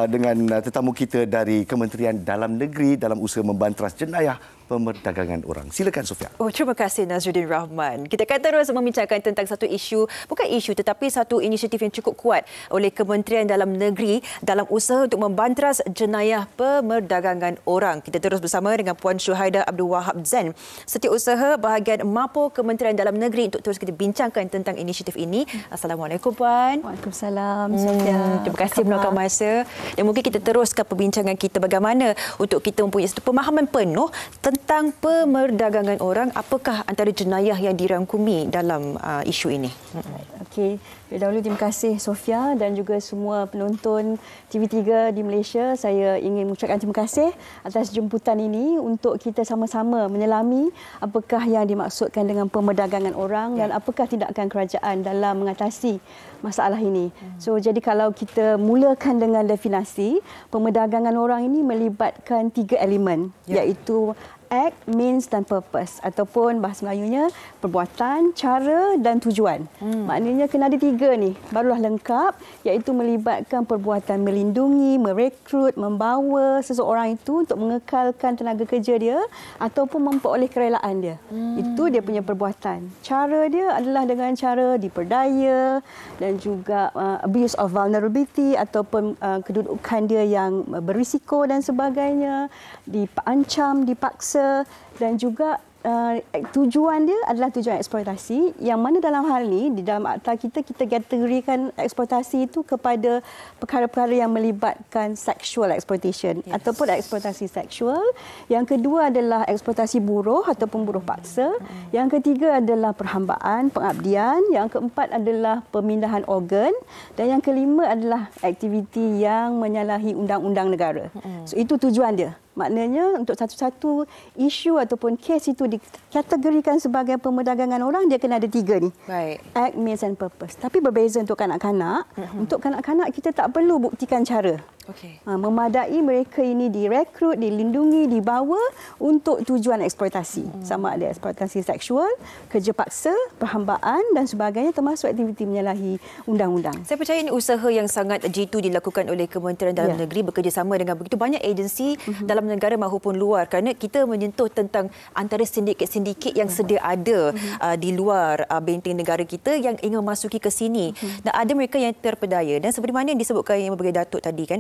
B: dengan tetamu kita dari Kementerian Dalam Negeri dalam usaha membantras jenayah pemerdagangan orang. Silakan Sofia.
A: Terima kasih Nazruddin Rahman. Kita akan terus membincangkan tentang satu isu, bukan isu tetapi satu inisiatif yang cukup kuat oleh Kementerian Dalam Negeri dalam usaha untuk membantras jenayah pemerdagangan orang. Kita terus bersama dengan Puan Syuhaida Abdul Wahab Zain, Setiausaha Bahagian Mapo Kementerian Dalam Negeri, untuk terus kita bincangkan tentang inisiatif ini. Assalamualaikum Puan.
C: Waalaikumsalam Sofia.
A: Terima kasih meluangkan masa. Dan mungkin kita teruskan perbincangan kita bagaimana untuk kita mempunyai satu pemahaman penuh tentang pemerdagangan orang. Apakah antara jenayah yang dirangkumi dalam isu ini?
C: Okey, dahulu terima kasih Sofia dan juga semua penonton TV3 di Malaysia. Saya ingin mengucapkan terima kasih atas jemputan ini untuk kita sama-sama menyelami apakah yang dimaksudkan dengan pemerdagangan orang dan apakah tindakan kerajaan dalam mengatasi masalah ini. So, jadi kalau kita mulakan dengan definisi, pemerdagangan orang ini melibatkan 3 elemen, iaitu act, means dan purpose, ataupun bahasa Melayunya perbuatan, cara dan tujuan. Maknanya kena ada 3 ni, barulah lengkap, iaitu melibatkan perbuatan melindungi, merekrut, membawa seseorang itu untuk mengekalkan tenaga kerja dia ataupun memperoleh kerelaan dia. Itu dia punya perbuatan. Cara dia adalah dengan cara diperdaya dan juga abuse of vulnerability ataupun kedudukan dia yang berisiko dan sebagainya, diancam, dipaksa, dan juga tujuan dia adalah tujuan eksploitasi, yang mana dalam hal ini di dalam akta kita kategorikan eksploitasi itu kepada perkara-perkara yang melibatkan sexual exploitation ataupun eksploitasi seksual. Yang kedua adalah eksploitasi buruh ataupun buruh paksa. Yang ketiga adalah perhambaan, pengabdian. Yang keempat adalah pemindahan organ, dan yang kelima adalah aktiviti yang menyalahi undang-undang negara. So, itu tujuan dia. Maknanya untuk satu-satu isu ataupun kes itu dikategorikan sebagai pemerdagangan orang, dia kena ada 3 ni.
A: Baik.
C: Act, means and purpose. Tapi berbeza untuk kanak-kanak. Untuk kanak-kanak kita tak perlu buktikan cara.
A: Okey.
C: Memadai mereka ini direkrut, dilindungi, dibawa untuk tujuan eksploitasi. Sama ada eksploitasi seksual, kerja paksa, perhambaan dan sebagainya, termasuk aktiviti menyalahi undang-undang.
A: Saya percaya ini usaha yang sangat jitu dilakukan oleh Kementerian Dalam Negeri bekerjasama dengan begitu banyak agensi dalam negara maupun luar, kerana kita menyentuh tentang antara sindiket-sindiket yang sedia ada di luar benteng negara kita yang ingin memasuki ke sini. Dan ada mereka yang terpedaya, dan seperti mana yang disebutkan yang berbagi Datuk tadi kan,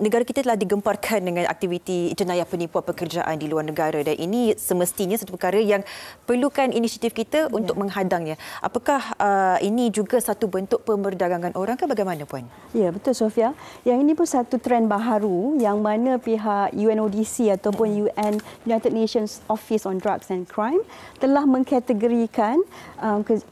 A: negara kita telah digemparkan dengan aktiviti jenayah penipuan pekerjaan di luar negara, dan ini semestinya satu perkara yang perlukan inisiatif kita untuk menghadangnya. Apakah ini juga satu bentuk pemerdagangan orang ke bagaimana Puan?
C: Ya, betul Sofia. Yang ini pun satu trend baharu yang mana pihak UNODC ataupun United Nations Office on Drugs and Crime telah mengkategorikan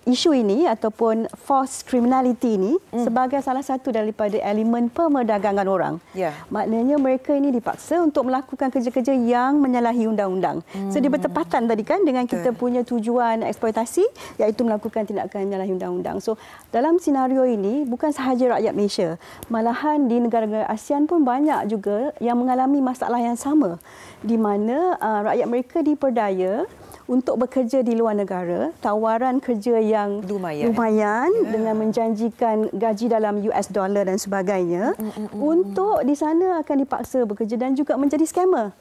C: isu ini ataupun forced criminality ini sebagai salah satu daripada elemen pemerdagangan orang. Maknanya mereka ini dipaksa untuk melakukan kerja-kerja yang menyalahi undang-undang. So, dia bertepatan tadi kan dengan kita punya tujuan eksploitasi, iaitu melakukan tindakan menyalahi undang-undang. So, dalam senario ini bukan sahaja rakyat Malaysia, malahan di negara-negara ASEAN pun banyak juga yang mengalami masalah yang sama, di mana rakyat mereka diperdaya untuk bekerja di luar negara, tawaran kerja yang lumayan dengan menjanjikan gaji dalam US dollar dan sebagainya, untuk di sana akan dipaksa bekerja dan juga menjadi scammer.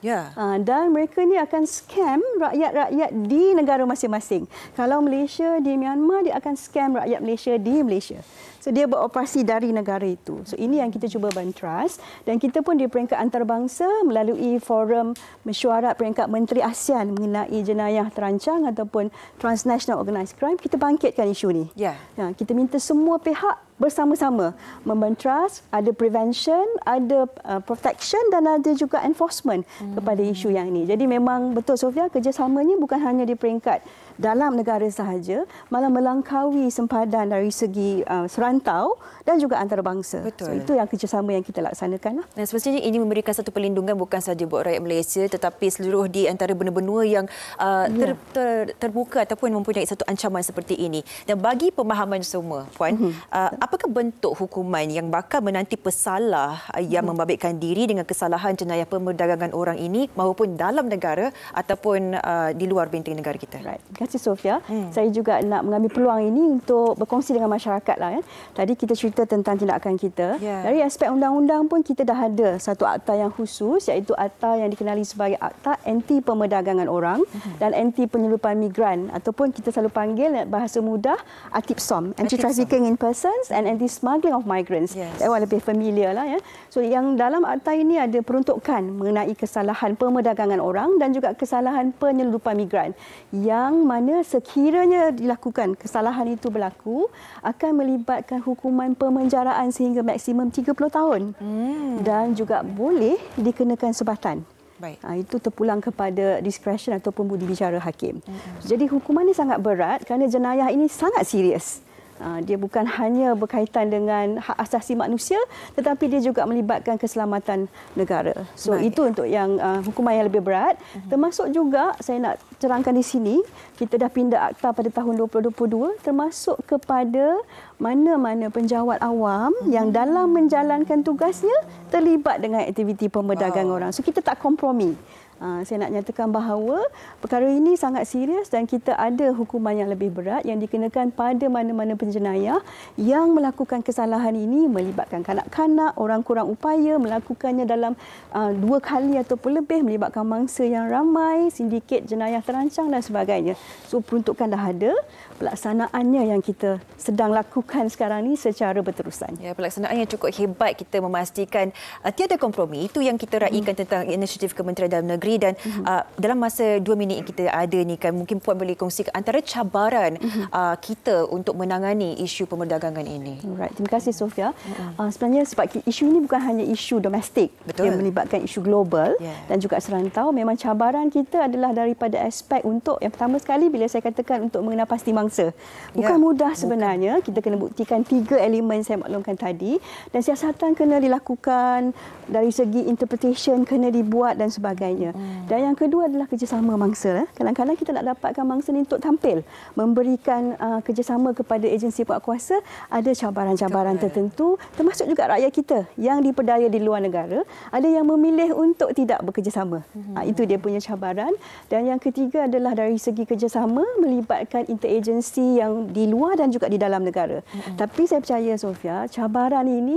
C: Dan mereka ni akan scam rakyat-rakyat di negara masing-masing. Kalau Malaysia di Myanmar, dia akan scam rakyat Malaysia di Malaysia. So, dia beroperasi dari negara itu. So, ini yang kita cuba bantras, dan kita pun di peringkat antarabangsa melalui forum mesyuarat peringkat Menteri ASEAN mengenai jenayah terancang ataupun transnational organised crime, kita bangkitkan isu ni. Kita minta semua pihak bersama-sama membantras, ada prevention, ada protection dan ada juga enforcement kepada isu yang ini. Jadi memang betul Sofia, kerjasamanya bukan hanya di peringkat
J: dalam negara sahaja, malah melangkaui sempadan dari segi serantau dan juga antarabangsa.
A: Betul.
J: So, itu yang kerjasama yang kita laksanakan.
A: Dan semestinya ini memberikan satu perlindungan bukan sahaja buat rakyat Malaysia tetapi seluruh di antara benua-benua yang terbuka ataupun mempunyai satu ancaman seperti ini. Dan bagi pemahaman semua, Puan, apakah bentuk hukuman yang bakal menanti pesalah yang membabitkan diri dengan kesalahan jenayah perdagangan orang ini maupun dalam negara ataupun di luar benteng negara kita?
J: Right. Terima kasih Sofia. Saya juga nak mengambil peluang ini untuk berkongsi dengan masyarakat lah. Tadi kita cerita tentang tindakan kita. Dari aspek undang-undang pun kita dah ada satu akta yang khusus iaitu akta yang dikenali sebagai Akta Anti Perdagangan Orang dan Anti Penyelundupan Migran ataupun kita selalu panggil bahasa mudah ATIPSOM, Anti Trafficking in Persons and Anti Smuggling of Migrants. That one lebih familiar lah ya. So yang dalam akta ini ada peruntukan mengenai kesalahan perdagangan orang dan juga kesalahan penyelundupan migran yang mana sekiranya dilakukan kesalahan itu berlaku akan melibatkan hukuman pemenjaraan sehingga maksimum 30 tahun dan juga boleh dikenakan sebatan.
A: Baik.
J: Itu terpulang kepada discretion ataupun budi bicara hakim. Jadi hukuman ini sangat berat kerana jenayah ini sangat serius. Dia bukan hanya berkaitan dengan hak asasi manusia tetapi dia juga melibatkan keselamatan negara. So itu untuk yang hukuman yang lebih berat. Termasuk juga saya nak terangkan di sini kita dah pindah akta pada tahun 2022 termasuk kepada mana-mana penjawat awam yang dalam menjalankan tugasnya terlibat dengan aktiviti perdagangan orang. So kita tak kompromi. Saya nak nyatakan bahawa perkara ini sangat serius dan kita ada hukuman yang lebih berat yang dikenakan pada mana-mana penjenayah yang melakukan kesalahan ini melibatkan kanak-kanak, orang kurang upaya, melakukannya dalam 2 kali ataupun lebih, melibatkan mangsa yang ramai, sindiket jenayah terancang dan sebagainya. So peruntukan dah ada, pelaksanaannya yang kita sedang lakukan sekarang ini secara berterusan.
A: Ya, pelaksanaan yang cukup hebat, kita memastikan tiada kompromi. Itu yang kita raikan tentang inisiatif Kementerian Dalam Negeri dan dalam masa 2 minit yang kita ada ni kan mungkin Puan boleh kongsikan antara cabaran kita untuk menangani isu perdagangan ini.
J: Right. Terima kasih Sofia. Sebenarnya sebab isu ini bukan hanya isu domestik.
A: Betul.
J: Dia melibatkan isu global dan juga serantau. Memang cabaran kita adalah daripada aspek untuk yang pertama sekali bila saya katakan untuk mengenal pasti mangsa. Bukan mudah sebenarnya. Kita kena buktikan 3 elemen saya maklumkan tadi dan siasatan kena dilakukan, dari segi interpretation kena dibuat dan sebagainya. Dan yang kedua adalah kerjasama mangsa. Kadang-kadang kita nak dapatkan mangsa ni untuk tampil, memberikan kerjasama kepada agensi penguatkuasa, ada cabaran-cabaran tertentu, termasuk juga rakyat kita yang diperdaya di luar negara, ada yang memilih untuk tidak bekerjasama. Itu dia punya cabaran. Dan yang ketiga adalah dari segi kerjasama melibatkan interagensi yang di luar dan juga di dalam negara. Tapi saya percaya Sofia, cabaran ini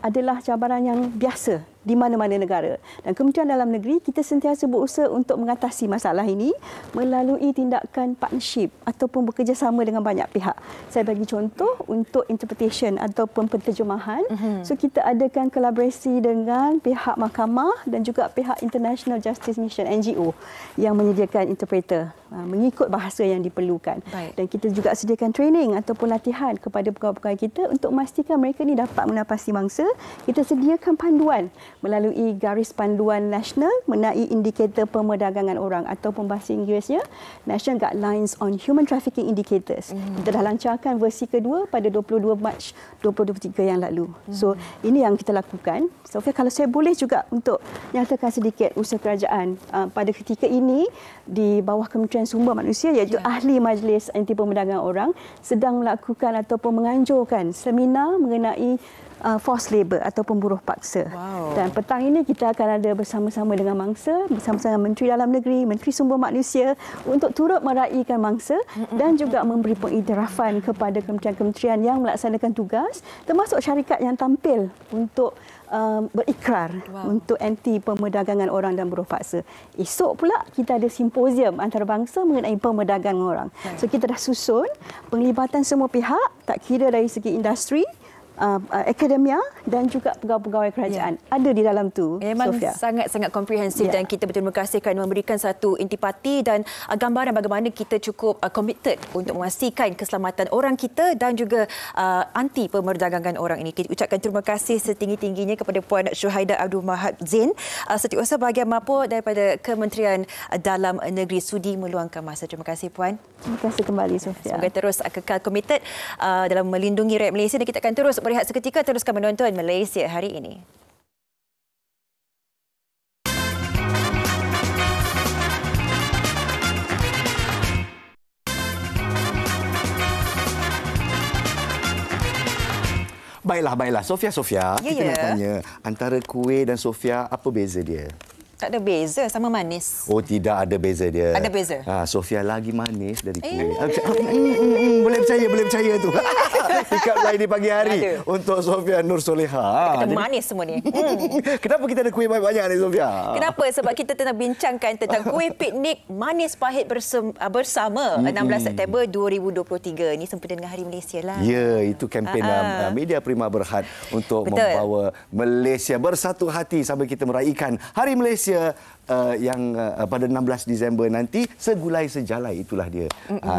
J: adalah cabaran yang biasa di mana-mana negara. Dan Kementerian Dalam Negeri kita sentiasa berusaha untuk mengatasi masalah ini melalui tindakan partnership ataupun bekerjasama dengan banyak pihak. Saya bagi contoh untuk interpretation ataupun penterjemahan. So kita adakan kolaborasi dengan pihak mahkamah dan juga pihak International Justice Mission NGO yang menyediakan interpreter mengikut bahasa yang diperlukan. Dan kita juga sediakan training ataupun latihan kepada pegawai-pegawai kita untuk memastikan mereka ni dapat menapasi mangsa. Kita sediakan panduan melalui garis panduan nasional mengenai indikator perdagangan orang ataupun bahasa Inggerisnya National Guidelines on Human Trafficking Indicators. Kita dah lancarkan versi kedua pada 22 Mac 2023 yang lalu. So ini yang kita lakukan. So kalau saya boleh juga untuk nyatakan sedikit usaha kerajaan pada ketika ini di bawah Kementerian Sumber Manusia iaitu Ahli Majlis Anti Perdagangan Orang sedang melakukan ataupun menganjurkan seminar mengenai forced labour ataupun buruh paksa. Dan petang ini kita akan ada bersama-sama dengan mangsa, bersama-sama Menteri Dalam Negeri, Menteri Sumber Manusia untuk turut meraihkan mangsa dan juga memberi pengiktirafan kepada kementerian-kementerian yang melaksanakan tugas termasuk syarikat yang tampil untuk berikrar untuk anti perdagangan orang dan buruh paksa. Esok pula kita ada simposium antarabangsa mengenai perdagangan orang. So kita dah susun penglibatan semua pihak, tak kira dari segi industri, akademia dan juga pegawai-pegawai kerajaan ada di dalam tu.
A: Memang
J: Sofia.
A: sangat-sangat komprehensif dan kita berterima kasih kerana memberikan satu intipati dan gambaran bagaimana kita cukup committed untuk memastikan keselamatan orang kita dan juga anti pemerdagangan orang ini. Kita ucapkan terima kasih setinggi-tingginya kepada Puan Syuhaida Abdul Mahad Zain, Setiausaha Bahagian Mapur daripada Kementerian Dalam Negeri, sudi meluangkan masa. Terima kasih Puan.
J: Terima kasih kembali Sofia.
A: Semoga terus kekal committed dalam melindungi rakyat Malaysia dan kita akan terus berehat seketika, teruskan menonton Malaysia Hari Ini.
B: Baiklah. Sofia, kita nak tanya, antara kuih dan Sofia, apa beza dia?
A: Tak ada beza, sama manis.
B: Oh, tidak ada beza dia.
A: Ada beza.
B: Sofia lagi manis dari kuih. Boleh percaya tu. Pick up line di pagi hari untuk Sofia Nur Soleha.
A: Kita manis semua ni.
B: Kenapa kita ada kuih banyak-banyak ni, Sofia?
A: Kenapa? Sebab kita tengah bincangkan tentang kuih piknik manis pahit bersama 16 September 2023. Ini sempena dengan Hari Malaysia lah.
B: Ya, itu kempen Media Prima Berhad untuk membawa Malaysia bersatu hati sambil kita meraihkan Hari Malaysia yang pada 16 Disember nanti. Segulai sejalai, itulah dia.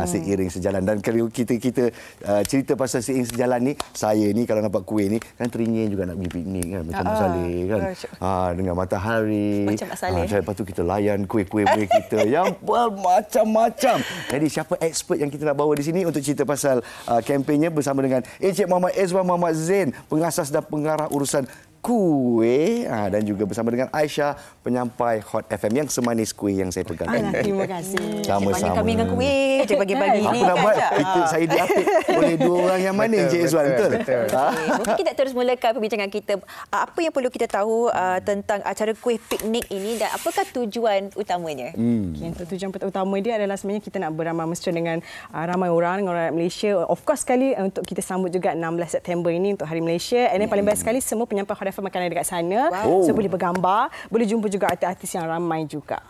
B: Seiring sejalan. Dan kalau kita cerita pasal seiring sejalan ni, saya ni kalau nampak kuih ni kan teringin juga nak pergi piknik kan, macam Mak Saleh kan, dengan matahari
A: macam Mak Saleh.
B: Lepas tu kita layan kuih-kuih kita yang bermacam-macam. Jadi siapa expert yang kita nak bawa di sini untuk cerita pasal kempennya, bersama dengan Encik Muhammad Ezwan Muhammad Zain, pengasas dan pengarah urusan kuih, dan juga bersama dengan Aisyah, penyampai Hot FM yang semanis kuih yang saya pegang.
A: Terima kasih.
B: Sama-sama.
A: Kami dengan kuih je bagi-bagi.
B: Apa nak buat? Saya diapit oleh dua orang yang manis, Encik Ezwan. Betul?
A: Mungkin kita terus mulakan perbincangan kita. Apa yang perlu kita tahu tentang acara kuih piknik ini dan apakah tujuan utamanya?
K: Tujuan utama dia adalah sebenarnya kita nak beramah mesra dengan ramai orang, dengan rakyat Malaysia. Of course sekali untuk kita sambut juga 16 September ini untuk Hari Malaysia. And paling best sekali semua penyampai Hot FM akan ada dekat sana. So boleh bergambar, boleh jumpa juga artis-artis yang ramai juga.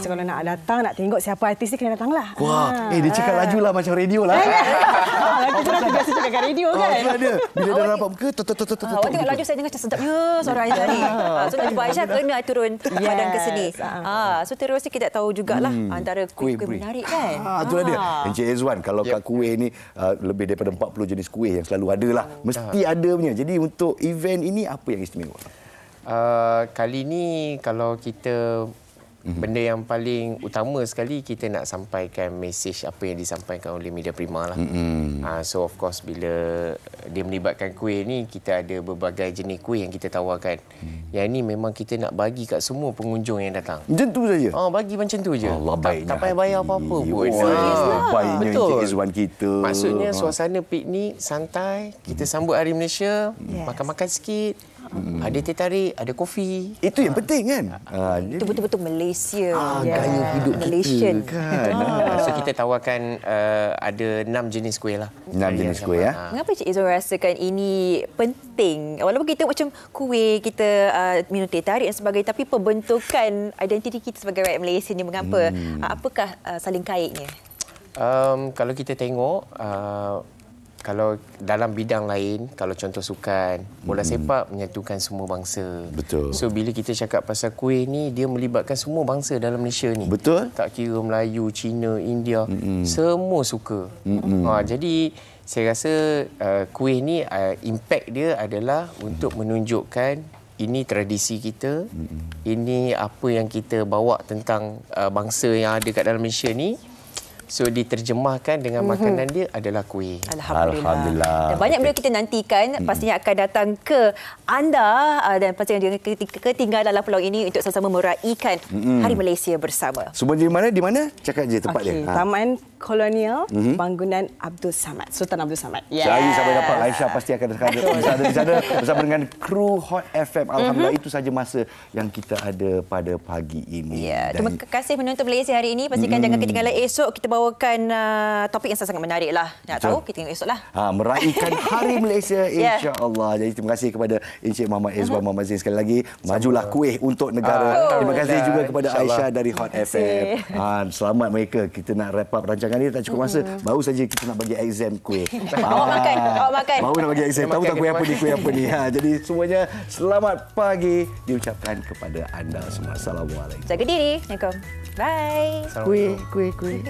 K: So kalau nak datang, nak tengok siapa artis ni, kena datanglah.
B: Wah, dia cakap laju lah macam radio lah.
K: Laju tu biasa cakap kat radio kan.
B: Bila dah nampak muka,
A: awak tengok laju saya dengar macam sedapnya suara Aisyah ni. So nak jumpa Aisyah kena turun badan ke sini. So terusnya kita tahu jugalah antara kuih menarik kan.
B: Itulah dia. Encik Ezwan, kalau kat kuih ni lebih daripada 40 jenis kuih yang selalu ada lah. Mesti ada punya. Jadi untuk event ini apa yang istimewa?
L: Kali ni kalau kita benda yang paling utama sekali, kita nak sampaikan mesej apa yang disampaikan oleh Media Prima lah. So of course bila dia melibatkan kuih ni, kita ada berbagai jenis kuih yang kita tawarkan. Yang ni memang kita nak bagi kat semua pengunjung yang datang.
B: Macam tu saja?
L: Bagi macam tu je.
B: Allah, baiknya.
L: Tak payah bayar apa-apa pun.
B: Baiknya Encik Ezwan kita.
L: Maksudnya suasana piknik, santai. Kita sambut Hari Malaysia, makan-makan sikit. Ada teh tarik, ada kopi.
B: Itu yang penting kan?
A: Itu betul-betul Malaysia.
B: Gaya hidup
A: Malaysian.
B: kita kan.
L: So kita tawarkan ada 6 jenis kuih lah.
B: 6 jenis kuih ya.
A: Mengapa Cik Ezwan rasakan ini penting? Walaupun kita macam kuih, kita minum teh tarik dan sebagainya, tapi pembentukan identiti kita sebagai rakyat Malaysia ni mengapa? Apakah saling kaitnya?
L: Kalau kita tengok, kalau dalam bidang lain, kalau contoh sukan, bola sepak menyatukan semua bangsa.
B: Betul.
L: So bila kita cakap pasal kuih ni, dia melibatkan semua bangsa dalam Malaysia ni.
B: Betul.
L: Tak kira Melayu, Cina, India, semua suka. Jadi saya rasa kuih ni impact dia adalah untuk menunjukkan ini tradisi kita, ini apa yang kita bawa tentang bangsa yang ada kat dalam Malaysia ni. So diterjemahkan dengan makanan dia adalah kuih.
A: Alhamdulillah. Dan banyak benda kita nantikan pastinya akan datang ke anda dan pastinya jangan ketinggalan dalam peluang ini untuk sama-sama meraihkan Hari Malaysia bersama.
B: Semua di mana? Di mana? Cakap je tempat dia.
K: Taman Kolonial Bangunan Abdul Samad, Sultan Abdul Samad.
B: Jadi sampai dapat Aisyah pasti akan ada di sana bersama dengan kru Hot FM. Alhamdulillah itu saja masa yang kita ada pada pagi ini.
A: Terima kasih menonton Malaysia hari ini. Pastikan jangan ketinggalan esok. Kita bawakan topik yang sangat menarik lah. Nak tahu? Kita tengok esok lah.
B: Meraihkan Hari Malaysia insya-Allah. Jadi terima kasih kepada Encik Muhammad Ezwan Muhammad Zain sekali lagi. Majulah kuih untuk negara. Terima kasih juga kepada Aisyah dari Hot FM. Selamat mereka. Kita nak wrap up rancangan kadang-kadang dia tak cukup masa. Baru saja kita nak bagi exam kuih.
A: Awak makan.
B: Baru nak bagi exam. Tahu tak kuih apa ni. Jadi semuanya selamat pagi diucapkan kepada anda semua. Assalamualaikum.
A: Jaga diri. Assalamualaikum. Bye.
B: Kuih.